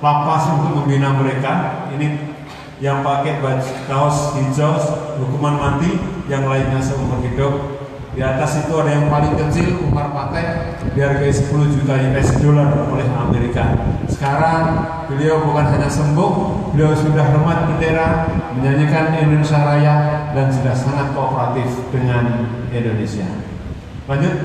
F: lapas untuk membina mereka. Ini yang pakai baju kaos hijau hukuman mati, yang lainnya seumur hidup. Di atas itu ada yang paling kecil, Umar Patek, dihargai 10 juta US dollar oleh Amerika. Sekarang beliau bukan hanya sembuh, beliau sudah hormat bendera, menyanyikan Indonesia Raya, dan sudah sangat kooperatif dengan Indonesia. Lanjut.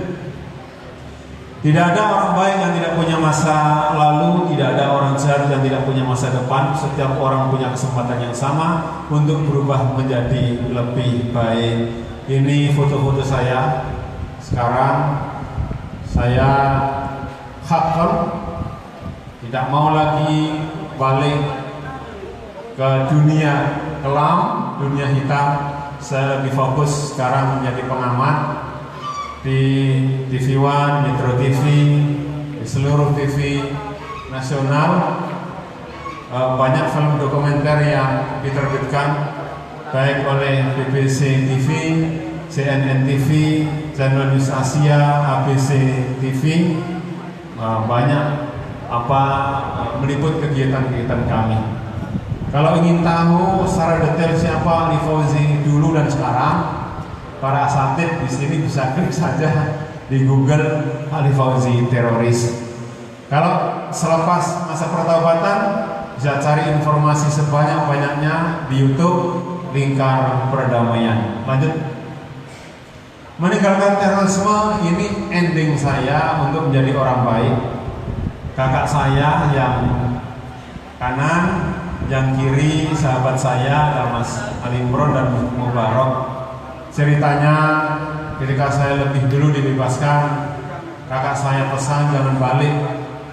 F: Tidak ada orang baik yang tidak punya masa lalu, tidak ada orang jahat yang tidak punya masa depan. Setiap orang punya kesempatan yang sama untuk berubah menjadi lebih baik. Ini foto-foto saya. Sekarang saya hakul, tidak mau lagi balik ke dunia kelam, dunia hitam. Saya lebih fokus sekarang menjadi pengamat di TV One, Metro TV, di seluruh TV nasional. Banyak film dokumenter yang diterbitkan baik oleh BBC TV, CNN TV, Channel News Asia, ABC TV. Banyak meliput kegiatan-kegiatan kami. Kalau ingin tahu secara detail siapa Ali Fauzi dulu dan sekarang, para asatid di sini bisa klik saja di Google Ali Fauzi teroris. Kalau selepas masa pertaubatan bisa cari informasi sebanyak-banyaknya di YouTube Lingkar Perdamaian. Lanjut. Meninggalkan terorisme ini ending saya untuk menjadi orang baik. Kakak saya yang kanan, yang kiri sahabat saya Mas Ali Imron dan Mubarak. Ceritanya ketika saya lebih dulu dibebaskan, kakak saya pesan jangan balik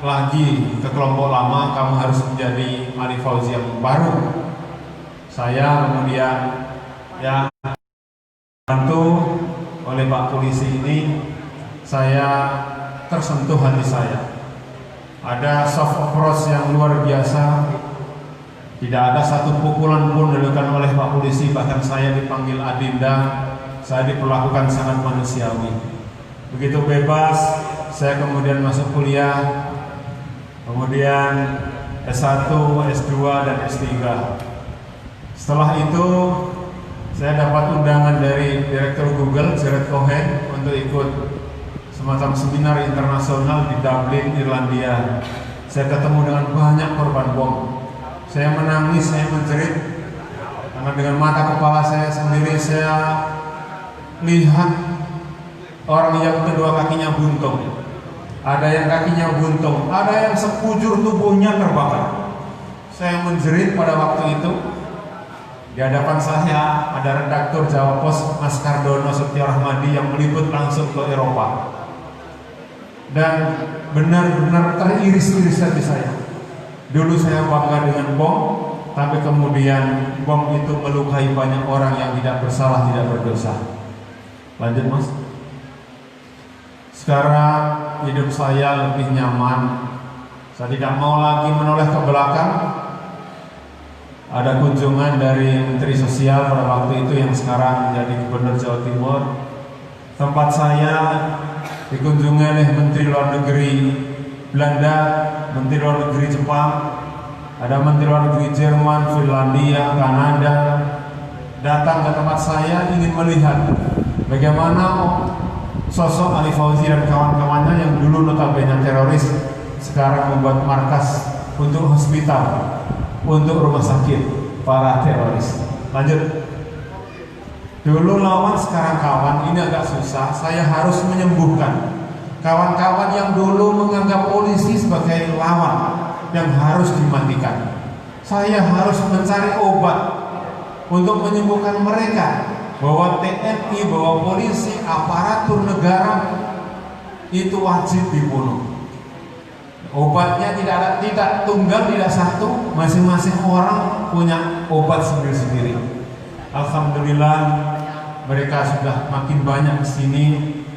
F: lagi ke kelompok lama, kamu harus menjadi Ali Fauzi yang baru. Saya kemudian ya bantu oleh Pak Polisi ini, saya tersentuh hati saya. Ada soft approach yang luar biasa. Tidak ada satu pukulan pun dilakukan oleh Pak Polisi, bahkan saya dipanggil Adinda, saya diperlakukan sangat manusiawi. Begitu bebas, saya kemudian masuk kuliah, kemudian S1, S2, dan S3. Setelah itu, saya dapat undangan dari Direktur Google, Jared Cohen, untuk ikut semacam seminar internasional di Dublin, Irlandia. Saya ketemu dengan banyak korban bom. Saya menangis, saya menjerit, karena dengan mata kepala saya sendiri saya lihat orang yang kedua kakinya buntung, ada yang kakinya buntung, ada yang sekujur tubuhnya terbakar. Saya menjerit pada waktu itu. Di hadapan saya ada redaktur Jawa Pos, Mas Kardono Setio Rahmadi, yang meliput langsung ke Eropa. Dan benar-benar teriris-iris hati saya. Dulu saya bangga dengan bom, tapi kemudian bom itu melukai banyak orang yang tidak bersalah, tidak berdosa. Lanjut, Mas. Sekarang hidup saya lebih nyaman. Saya tidak mau lagi menoleh ke belakang. Ada kunjungan dari Menteri Sosial pada waktu itu yang sekarang menjadi Gubernur Jawa Timur. Tempat saya dikunjungi oleh Menteri Luar Negeri Belanda, Menteri Luar Negeri Jepang, ada Menteri Luar Negeri Jerman, Finlandia, Kanada, datang ke tempat saya ingin melihat bagaimana sosok Ali Fauzi dan kawan-kawannya yang dulu notabene teroris sekarang membuat markas untuk hospital, untuk rumah sakit para teroris. Lanjut. Dulu lawan, sekarang kawan, ini agak susah. Saya harus menyembuhkan kawan-kawan yang dulu menganggap polisi sebagai lawan yang harus dimatikan. Saya harus mencari obat untuk menyembuhkan mereka, bahwa TNI, bahwa polisi, aparatur negara itu wajib dibunuh. Obatnya tidak tunggal, tidak satu, masing-masing orang punya obat sendiri-sendiri. Alhamdulillah mereka sudah makin banyak di sini,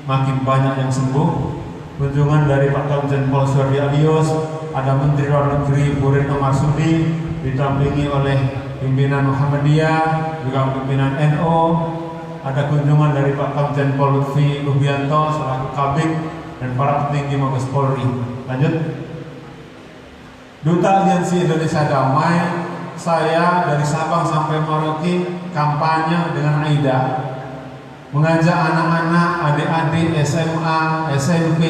F: makin banyak yang sembuh. Kunjungan dari Pak Komjen Pol Suhardi Alyos, ada Menteri Luar Negeri Bu Retno Marsudi, didampingi oleh pimpinan Muhammadiyah, juga pimpinan NU. Ada kunjungan dari Pak Komjen Pol Lutfi Lubianto selaku Kabid dan para petinggi Mabes Polri. Lanjut. Duta Aliansi Indonesia Damai, saya dari Sabang sampai Merauke kampanye dengan AIDA, mengajak anak-anak, adik-adik SMA, SMP,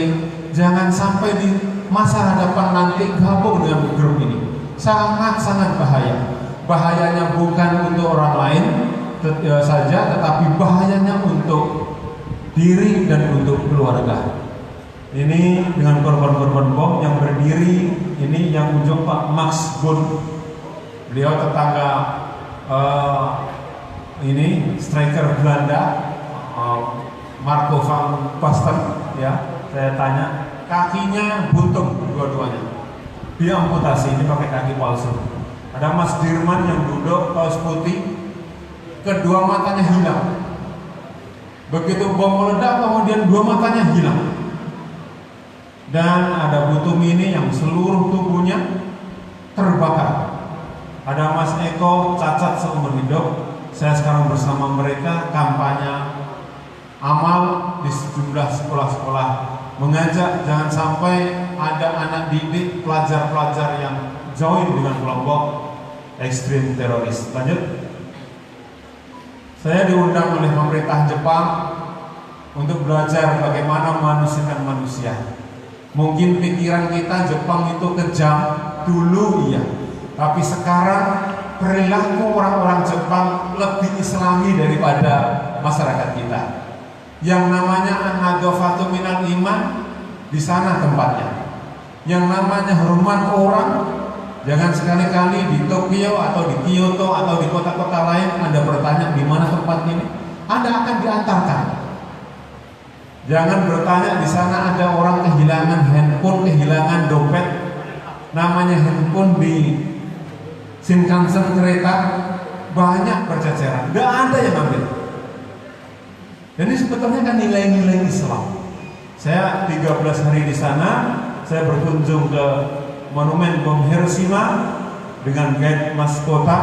F: jangan sampai di masa hadapan nanti gabung dengan grup ini. Sangat-sangat bahaya. Bahayanya bukan untuk orang lain saja, tetapi bahayanya untuk diri dan untuk keluarga. Ini dengan korban-korban bom yang berdiri, ini yang ujung Pak Max Bun, beliau tetangga ini striker Belanda, Marco van Basten, ya. Saya tanya, kakinya buntung dua-duanya, diamputasi, ini pakai kaki palsu. Ada Mas Dirman yang duduk kaos putih, kedua matanya hilang. Begitu bom meledak, kemudian dua matanya hilang. Dan ada Bu Tumini yang seluruh tubuhnya terbakar. Ada Mas Eko cacat seumur hidup. Saya sekarang bersama mereka kampanye amal di sejumlah sekolah-sekolah, mengajak jangan sampai ada anak didik, pelajar-pelajar yang join dengan kelompok ekstrim teroris. Lanjut. Saya diundang oleh pemerintah Jepang untuk belajar bagaimana memanusiakan manusia. Mungkin pikiran kita Jepang itu kejam dulu, iya, tapi sekarang perilaku orang-orang Jepang lebih Islami daripada masyarakat kita. Yang namanya an-nadhafatu minal iman, di sana tempatnya. Yang namanya hormat orang, jangan sekali-kali di Tokyo atau di Kyoto atau di kota-kota lain Anda bertanya di mana tempat ini, Anda akan diantarkan. Jangan bertanya di sana ada orang kehilangan handphone, kehilangan dompet. Namanya handphone di Shinkansen kereta banyak berceceran, nggak ada yang ambil. Dan ini sebetulnya kan nilai-nilai Islam. Saya 13 hari di sana, saya berkunjung ke Monumen Bom Hiroshima dengan guide Mas Kota.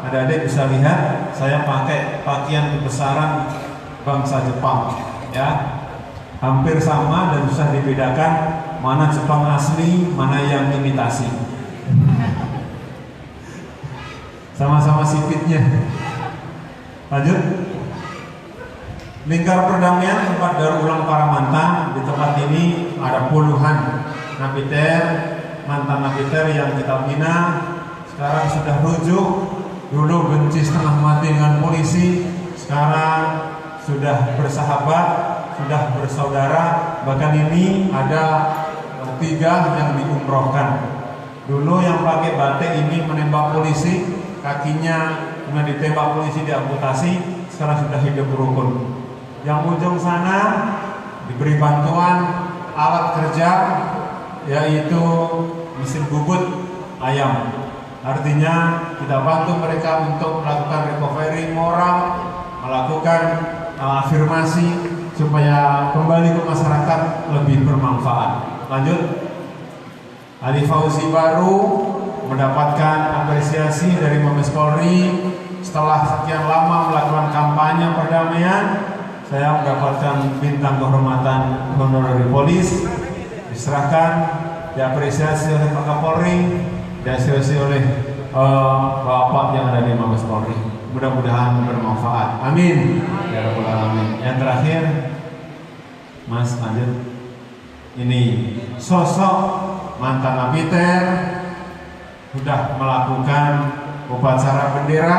F: Adik-adik bisa lihat, saya pakai pakaian kebesaran bangsa Jepang, ya, hampir sama dan susah dibedakan mana Jepang asli, mana yang imitasi. Sama-sama sipitnya. Lanjut. Lingkar perdamaian tempat daur ulang para mantan. Di tempat ini ada puluhan napiter, mantan napiter yang kita bina. Sekarang sudah rujuk. Dulu benci setengah mati dengan polisi, sekarang sudah bersahabat, sudah bersaudara. Bahkan ini ada 3 yang diumrohkan. Dulu yang pakai batik ini menembak polisi, kakinya kemudian ditembak polisi, diamputasi, sekarang sudah hidup rukun. Yang ujung sana diberi bantuan alat kerja, yaitu mesin bubut ayam. Artinya kita bantu mereka untuk melakukan recovery moral, melakukan afirmasi supaya kembali ke masyarakat lebih bermanfaat. Lanjut. Ali Fauzi baru mendapatkan apresiasi dari Mabes Polri setelah sekian lama melakukan kampanye perdamaian. Saya mendapatkan bintang kehormatan honorary polis, diserahkan, diapresiasi oleh Pak Kapolri, diapresiasi oleh Bapak yang ada di Mabes Polri. Mudah-mudahan bermanfaat. Amin. Ya Rabbal Alamin. Yang terakhir, Mas, lanjut. Ini sosok mantan napiter sudah melakukan upacara bendera,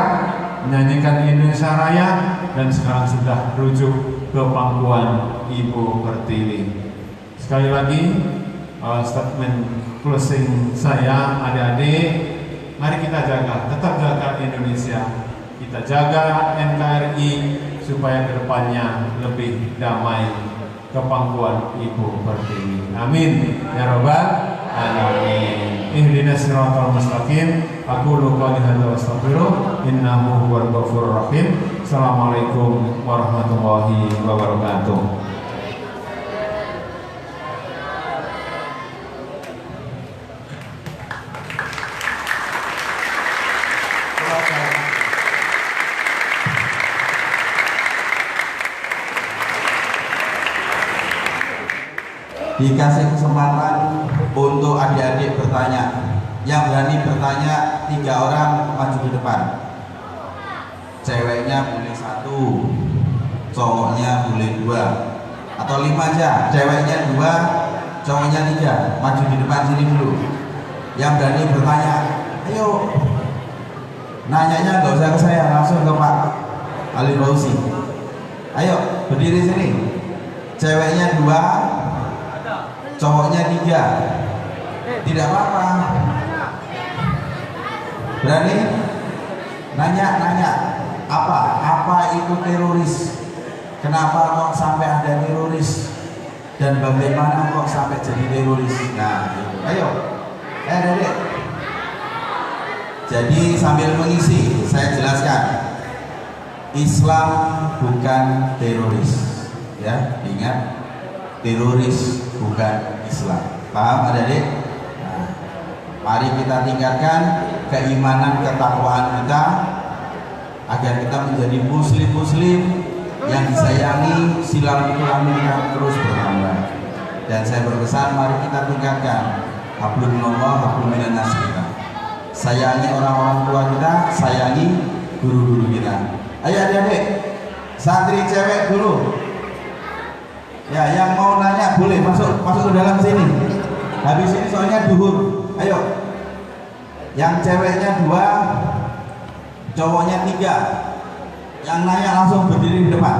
F: menyanyikan Indonesia Raya, dan sekarang sudah rujuk ke pangkuan Ibu Pertiwi. Sekali lagi statement closing saya, adik-adik, mari kita jaga, tetap jaga Indonesia, kita jaga NKRI supaya kedepannya lebih damai ke pangkuan Ibu Pertiwi. Amin ya Rabbal Alamin. Ihdinas siratal mustaqim. Aqulu qouli hadza wa astaghfiruh innahu huwal ghafurur rahim. Assalamualaikum warahmatullahi wabarakatuh.
E: Dikasih kesempatan untuk adik-adik bertanya. Yang berani bertanya 3 orang maju di depan. Ceweknya boleh 1, cowoknya boleh 2, atau 5 aja. Ceweknya 2, cowoknya 3. Maju di depan sini dulu. Yang berani bertanya, ayo. Nanyanya nggak usah ke saya, langsung ke Pak Ali Fauzi. Ayo berdiri sini. Ceweknya 2, cowoknya 3. Tidak apa-apa. Berani? Nanya. Apa itu teroris? Kenapa kok sampai ada teroris? Dan bagaimana kok sampai jadi teroris? Nah, ayo. Dedek. Jadi sambil mengisi, saya jelaskan. Islam bukan teroris. Ya, ingat. Teroris bukan Islam. Paham adik-adik? Nah, mari kita tingkatkan keimanan, ketakwaan kita agar kita menjadi muslim-muslim yang disayangi, silaturahmi kita terus bertambah. Dan saya berpesan, mari kita tingkatkan hablum minallah, hablum minan nas kita. Sayangi orang-orang tua kita, sayangi guru-guru kita. Ayo adik-adik, santri cewek dulu. Ya, yang mau nanya boleh masuk ke dalam sini. Habis ini soalnya duhur. Ayo. Yang ceweknya 2, cowoknya 3. Yang nanya langsung berdiri di depan.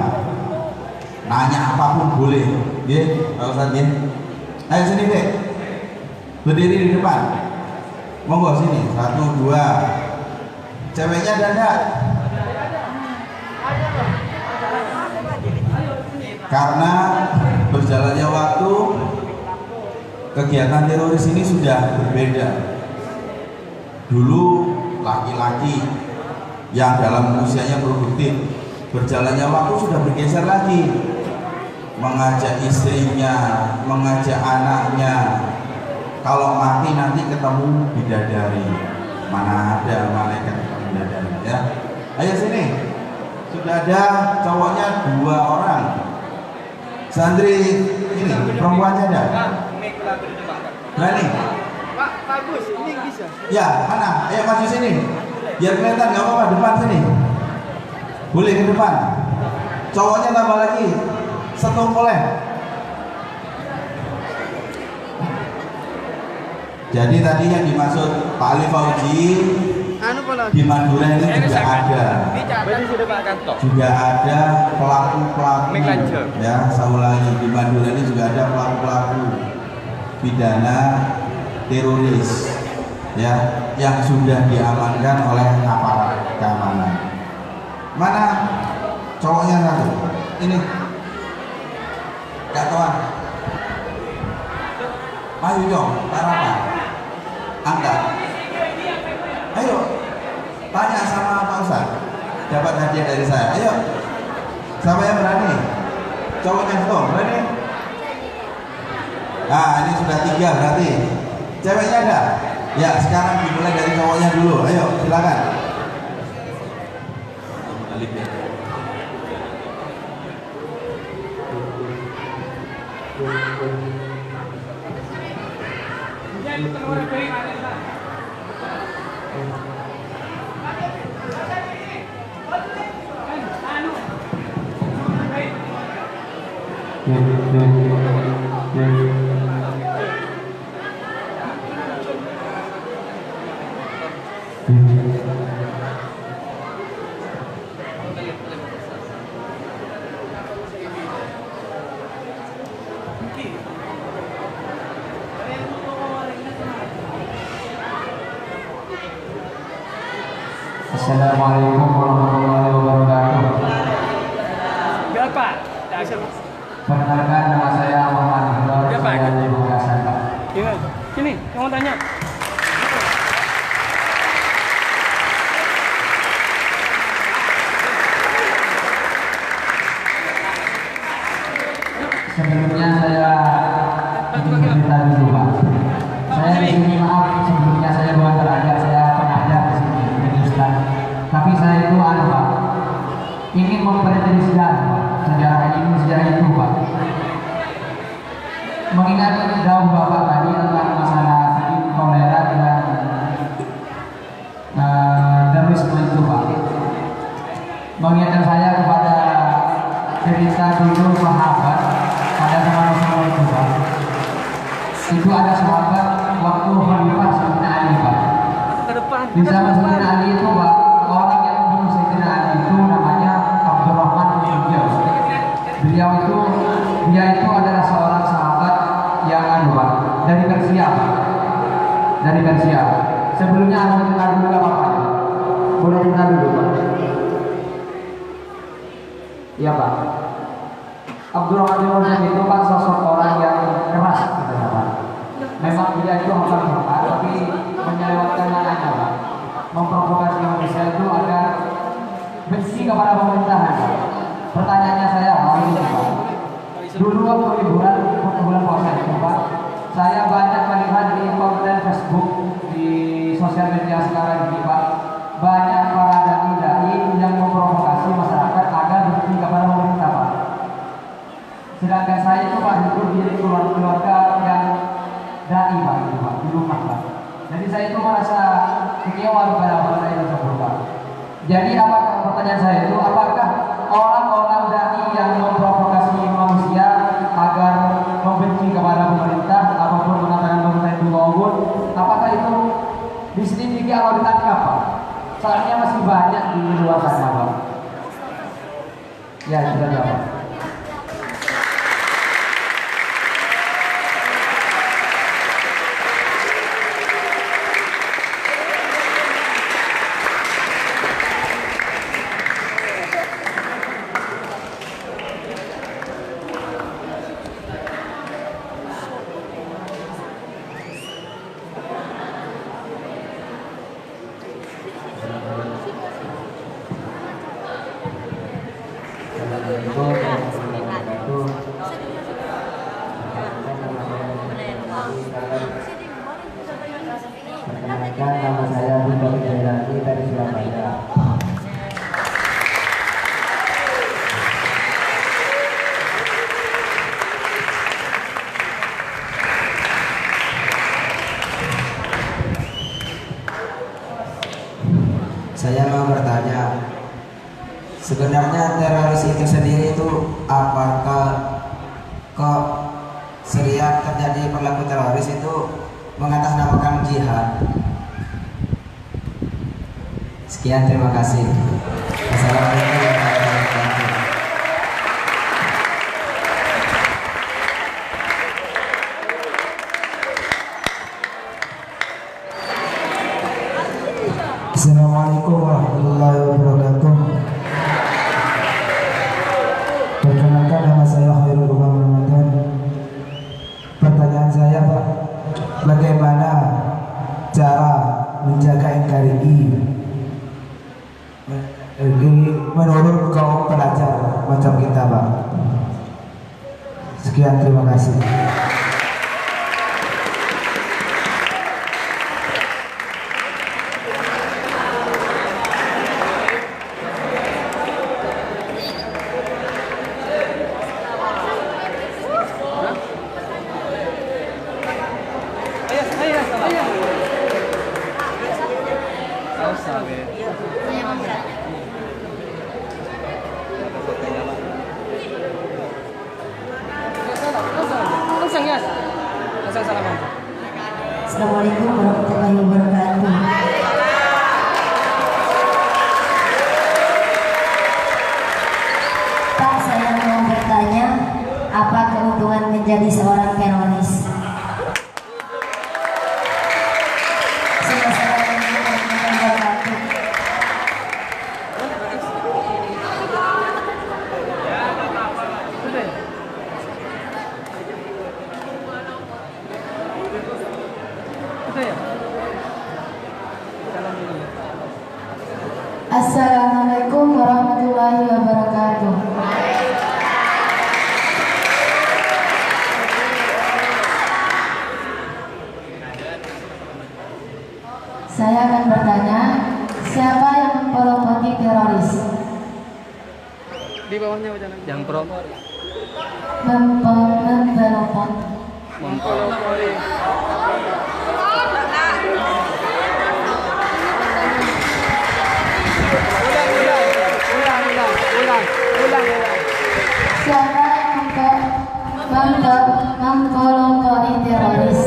E: Nanya apapun boleh. Nggih, Pak Ustaz nggih. Ayo sini, Dek. Berdiri di depan. Monggo sini. 1, 2. Ceweknya ada enggak? Karena berjalannya waktu, kegiatan teroris ini sudah berbeda. Dulu laki-laki yang dalam usianya produktif, berjalannya waktu sudah bergeser lagi, mengajak istrinya, mengajak anaknya, kalau mati nanti ketemu bidadari. Mana ada malaikat ketemu bidadari ya. Ayo sini, sudah ada cowoknya 2 orang. Santri ini perempuannya ada? Berani?
C: Pak, bagus, ini bisa.
E: Ya, mana? Ayo maju sini. Biar kelihatan, nggak apa-apa, depan sini. Boleh ke depan. Cowoknya tambah lagi. 1 boleh. Jadi tadi yang dimaksud Pak Ali Fauji di Madura ini juga ada. Juga ada pelaku-pelaku. Ya, saya ulangi, di Madura ini juga ada pelaku-pelaku pidana teroris ya, yang sudah diamankan oleh aparat keamanan. Mana cowoknya satu? Ini Kak Tuan. Ayo dong, harapan. Angkat. Ayo. Tanya sama Pak Ustaz. Dapat hadiah dari saya. Ayo. Siapa yang berani? Cowoknya satu, berani? Nah, ini sudah 3 berarti. Ceweknya ada? Ya, sekarang dimulai dari cowoknya dulu. Ayo, silakan.
B: Assalamualaikum warahmatullahi wabarakatuh.
A: Berapa?
B: Perkenalkan, nama saya Muhammad Iqbal.
A: Berapa?
B: Saya dari Makassar, Pak.
A: Sini, kamu tanya.
B: Sebelumnya saya ingin bercerita dulu, Pak. Saya di sini, maaf, sebelumnya saya bukan terajar, saya pengajar di sini, jadi Ustaz. Tapi saya itu Pak, ingin mempelajari sejarah ini, sejarah itu, Pak. Mengingat jauh Bapak tadi tentang masalah intoleran dan terorisme itu, Pak. Mengingatkan saya kepada cerita dulu sahabat pada zaman Rasulullah itu, Pak. Itu ada sahabat waktu Khalifah Sayyidina Ali, Pak. Di zaman Sayyidina Ali itu, Pak, orang yang membunuh Sayyidina Ali itu namanya Abdurrahman bin Auf. Dia itu adalah seorang sahabat yang Pak, dari Persia, Pak. Dari Persia. Sebelumnya harus kenal dulu Bapak. Boleh kenal dulu, Pak. Iya, Pak. Abdurrahman bin Auf itu Pak sosok orang yang keras, gitu, Pak. Memang dia itu hafal Quran, tapi menyelewengkan anaknya, Pak. Memprovokasi manusia itu agar benci kepada pemerintahan. Pertanyaannya saya, ini, Pak. Dulu waktu bulan puasa itu, Pak, saya banyak melihat di konten Facebook, di sosial media sekarang ini, Pak, banyak para dai yang memprovokasi masyarakat agar benci kepada pemerintah, Pak. Sedangkan saya itu, Pak, hidup di keluarga yang dai, Pak, itu, Pak, di rumah, Pak. Jadi saya itu merasa kecewa kepada orang tersebut, Pak. Jadi pertanyaan saya itu, apakah orang-orang dai yang memprovokasi manusia agar membenci kepada pemerintah ataupun mengatakan pemerintah itu gawut, apakah itu diselidiki atau ditangkap, Pak? Soalnya masih banyak di luar sana, Pak. Ya, sudah jawab.
G: Assalamualaikum warahmatullahi wabarakatuh. Perkenalkan, nama saya Bunda Wijayanti dari Surabaya.
H: Saya mau bertanya, sebenarnya teroris itu sendiri itu apakah kok setiap terjadi perilaku teroris itu mengatasnamakan jihad? Sekian, terima kasih. Assalamualaikum warahmatullahi wabarakatuh.
I: Assalamualaikum warahmatullahi wabarakatuh. Perkenalkan, nama saya Khairul Umam Ramadan. Pertanyaan saya, Pak, bagaimana cara menjaga NKRI menurut kaum pelajar macam kita, Pak? Sekian, terima kasih.
J: Assalamualaikum warahmatullahi wabarakatuh. Pak, saya mau bertanya, apa keuntungan menjadi seorang teroris? Assalamualaikum warahmatullahi wabarakatuh. Assalamualaikum warahmatullahi wabarakatuh. Saya akan bertanya, siapa yang mempelopori teroris?
A: Di bawahnya jangan. Yang pro.
J: Mempelopori. Siapa yang mempelopori teroris?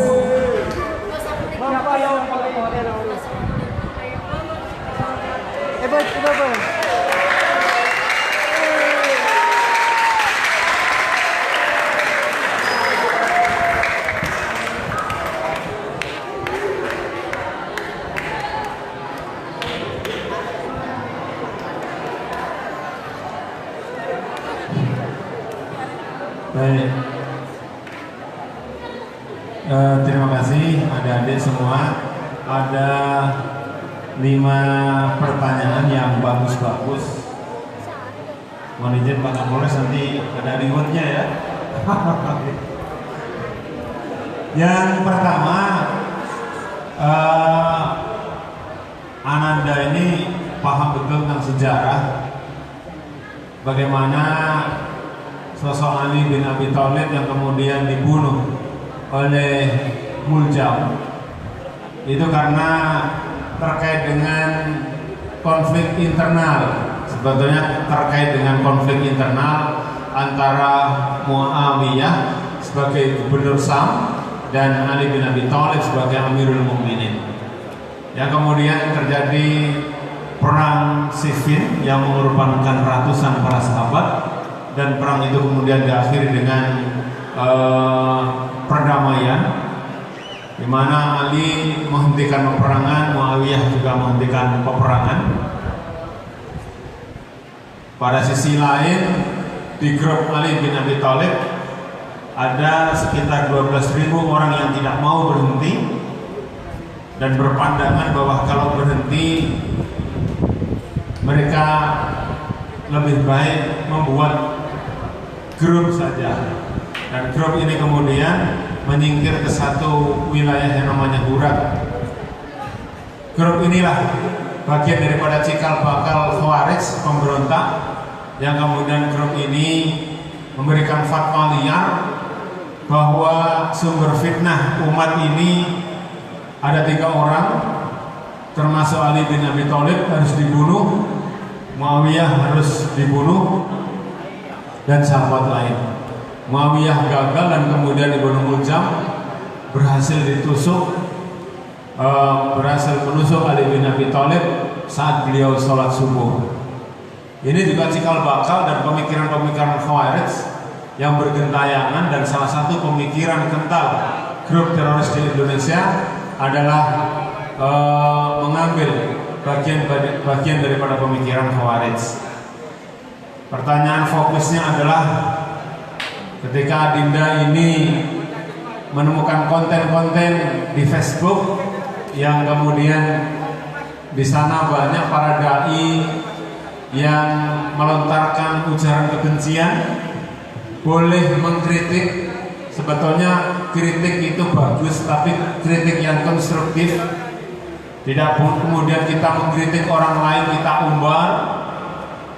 F: Baik, terima kasih adik-adik semua. Ada 5 pertanyaan yang bagus-bagus. Mohon izin Pak Kapolres, nanti ada rewardnya ya. Yang pertama, Ananda ini paham betul tentang sejarah, bagaimana sosok Ali bin Abi Thalib yang kemudian dibunuh oleh Muljam itu karena terkait dengan konflik internal. Sebetulnya terkait dengan konflik internal antara Muawiyah sebagai gubernur Sam dan Ali bin Abi Thalib sebagai Amirul Mukminin, yang kemudian terjadi perang Siffin yang mengorbankan ratusan para sahabat, dan perang itu kemudian diakhiri dengan perdamaian, di mana Ali menghentikan peperangan, Muawiyah juga menghentikan peperangan. Pada sisi lain, di grup Ali bin Abi Thalib ada sekitar 12.000 orang yang tidak mau berhenti dan berpandangan bahwa kalau berhenti mereka lebih baik membuat grup saja, dan grup ini kemudian menyingkir ke satu wilayah yang namanya Hurat. Grup inilah bagian daripada cikal bakal Khawarij, pemberontak, yang kemudian grup ini memberikan fatwa liar bahwa sumber fitnah umat ini ada 3 orang, termasuk Ali bin Abi Thalib harus dibunuh, Muawiyah harus dibunuh, dan sahabat lain. Muawiyah gagal dan kemudian Ibnu Muljam berhasil ditusuk, berhasil menusuk Ali bin Abi Thalib saat beliau sholat subuh. Ini juga cikal bakal dan pemikiran-pemikiran Khawarij yang bergentayangan, dan salah satu pemikiran kental grup teroris di Indonesia adalah mengambil bagian daripada pemikiran Khawarij. Pertanyaan fokusnya adalah ketika Adinda ini menemukan konten-konten di Facebook yang kemudian di sana banyak para dai yang melontarkan ujaran kebencian, boleh mengkritik. Sebetulnya kritik itu bagus, tapi kritik yang konstruktif. Tidak kemudian kita mengkritik orang lain, kita umbar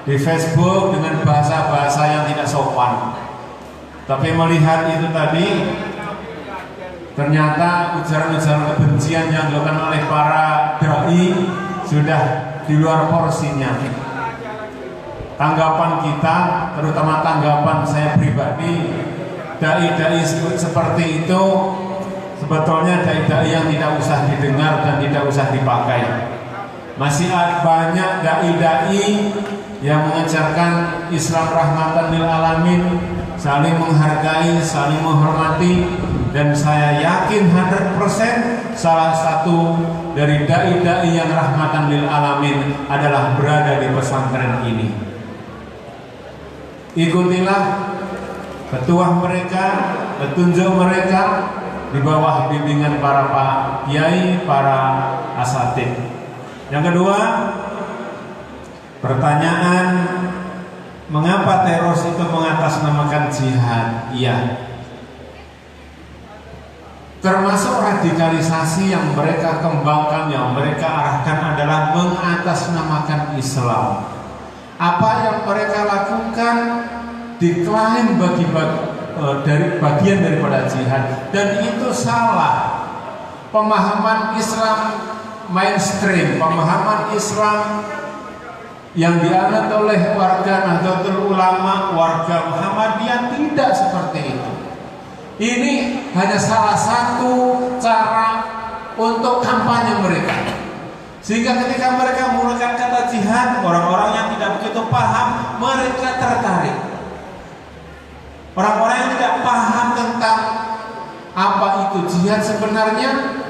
F: di Facebook dengan bahasa-bahasa yang tidak sopan. Tapi melihat itu tadi, ternyata ujaran-ujaran kebencian yang dilakukan oleh para dai sudah di luar porsinya. Tanggapan kita, terutama tanggapan saya pribadi, dai-dai seperti itu sebetulnya dai-dai yang tidak usah didengar dan tidak usah dipakai. Masih banyak dai-dai yang mengajarkan Islam rahmatan lil alamin, saling menghargai, saling menghormati, dan saya yakin 100% salah satu dari dai-dai yang rahmatan lil alamin adalah berada di pesantren ini. Ikutilah petuah mereka, petunjuk mereka di bawah bimbingan para pak kiai, para asatid. Yang kedua, pertanyaan, mengapa teroris itu mengatasnamakan jihad? Iya, termasuk radikalisasi yang mereka kembangkan, yang mereka arahkan adalah mengatasnamakan Islam. Apa yang mereka lakukan diklaim dari bagian daripada jihad, dan itu salah. Pemahaman Islam mainstream, pemahaman Islam yang dianut oleh warga Nahdlatul Ulama, warga Muhammadiyah tidak seperti itu. Ini hanya salah satu cara untuk kampanye mereka. Sehingga ketika mereka menggunakan kata jihad, orang-orang yang tidak begitu paham, mereka tertarik. Orang-orang yang tidak paham tentang apa itu jihad sebenarnya,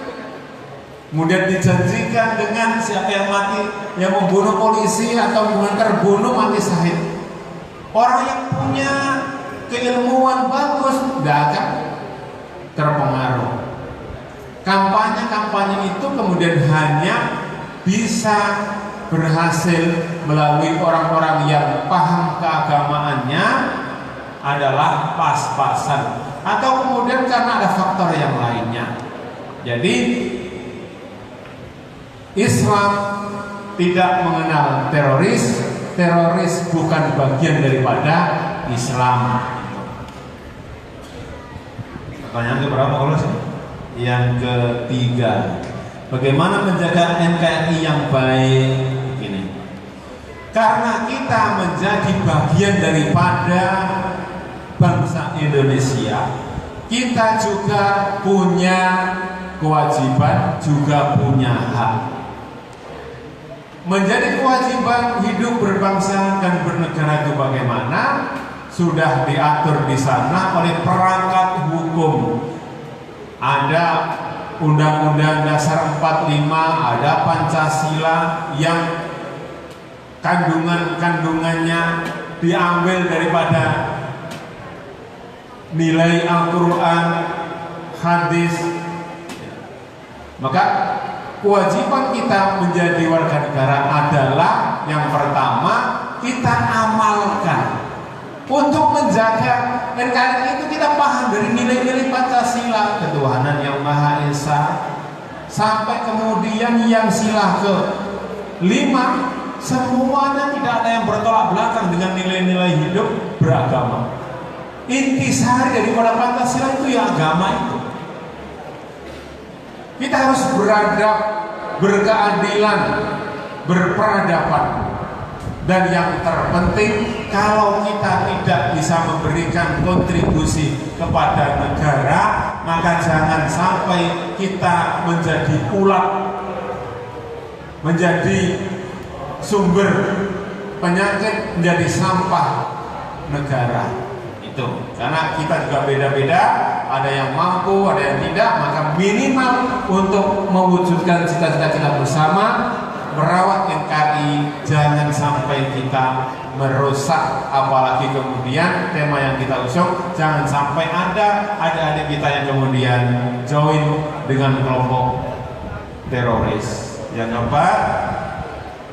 F: kemudian dijanjikan dengan siapa yang mati, yang membunuh polisi atau kemudian terbunuh mati syahid. Orang yang punya keilmuan bagus tidak akan terpengaruh. Kampanye-kampanye itu kemudian hanya bisa berhasil melalui orang-orang yang paham keagamaannya adalah pas-pasan, atau kemudian karena ada faktor yang lainnya. Jadi Islam tidak mengenal teroris, teroris bukan bagian daripada Islam. Pertanyaan keberapa kalau sih? Yang ketiga, bagaimana menjaga NKRI yang baik? Ini karena kita menjadi bagian daripada bangsa Indonesia, kita juga punya kewajiban, juga punya hak. Menjadi kewajiban hidup berbangsa dan bernegara itu bagaimana? Sudah diatur di sana oleh perangkat hukum. Ada Undang-Undang Dasar 45, ada Pancasila yang kandungannya diambil daripada nilai Al-Quran, hadis. Maka kewajiban kita menjadi warga negara adalah yang pertama, kita amalkan Untuk menjaga NKRI itu kita paham dari nilai-nilai Pancasila, ketuhanan yang Maha Esa, sampai kemudian yang sila ke-5, semuanya tidak ada yang bertolak belakang dengan nilai-nilai hidup beragama. Intisari daripada Pancasila itu ya agama itu. Kita harus beradab, berkeadilan, berperadaban. Dan yang terpenting, kalau kita tidak bisa memberikan kontribusi kepada negara, maka jangan sampai kita menjadi ulat, menjadi sumber penyakit, menjadi sampah negara. Itu karena kita juga beda-beda, ada yang mampu, ada yang tidak, maka minimal untuk mewujudkan cita-cita kita bersama, merawat NKRI, jangan sampai kita merusak. Apalagi kemudian tema yang kita usung, jangan sampai ada adik-adik kita yang kemudian join dengan kelompok teroris. Yang keempat,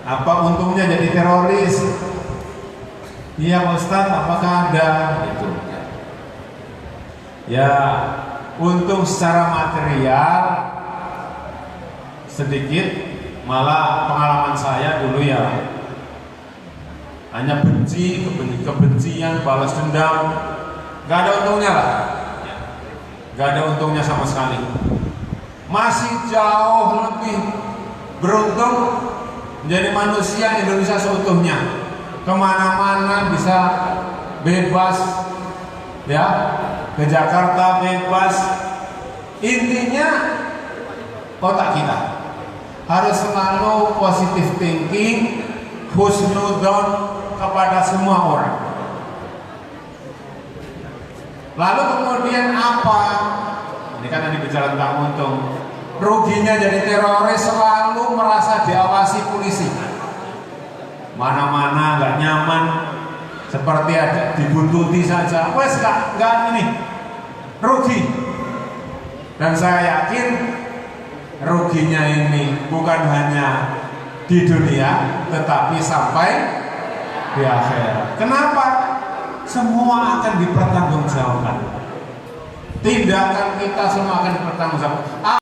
F: apa untungnya jadi teroris? Iya Pak Ustadz, apakah ada itu? Ya, untung secara material sedikit. Malah pengalaman saya dulu ya hanya benci, kebencian, balas dendam, gak ada untungnya lah, gak ada untungnya sama sekali. Masih jauh lebih beruntung menjadi manusia Indonesia seutuhnya, kemana-mana bisa bebas, ya, ke Jakarta bebas. Intinya otak kita harus selalu positive thinking, husnudon kepada semua orang. Lalu kemudian apa? Ini kan yang bicara tentang untung. Ruginya jadi teroris selalu merasa diawasi polisi. Mana-mana nggak nyaman, seperti ada dibuntuti saja. Wes nggak ini rugi. Dan saya yakin ruginya ini bukan hanya di dunia, tetapi sampai di akhirat. Kenapa? Semua akan dipertanggungjawabkan. Tindakan kita semua akan dipertanggungjawabkan.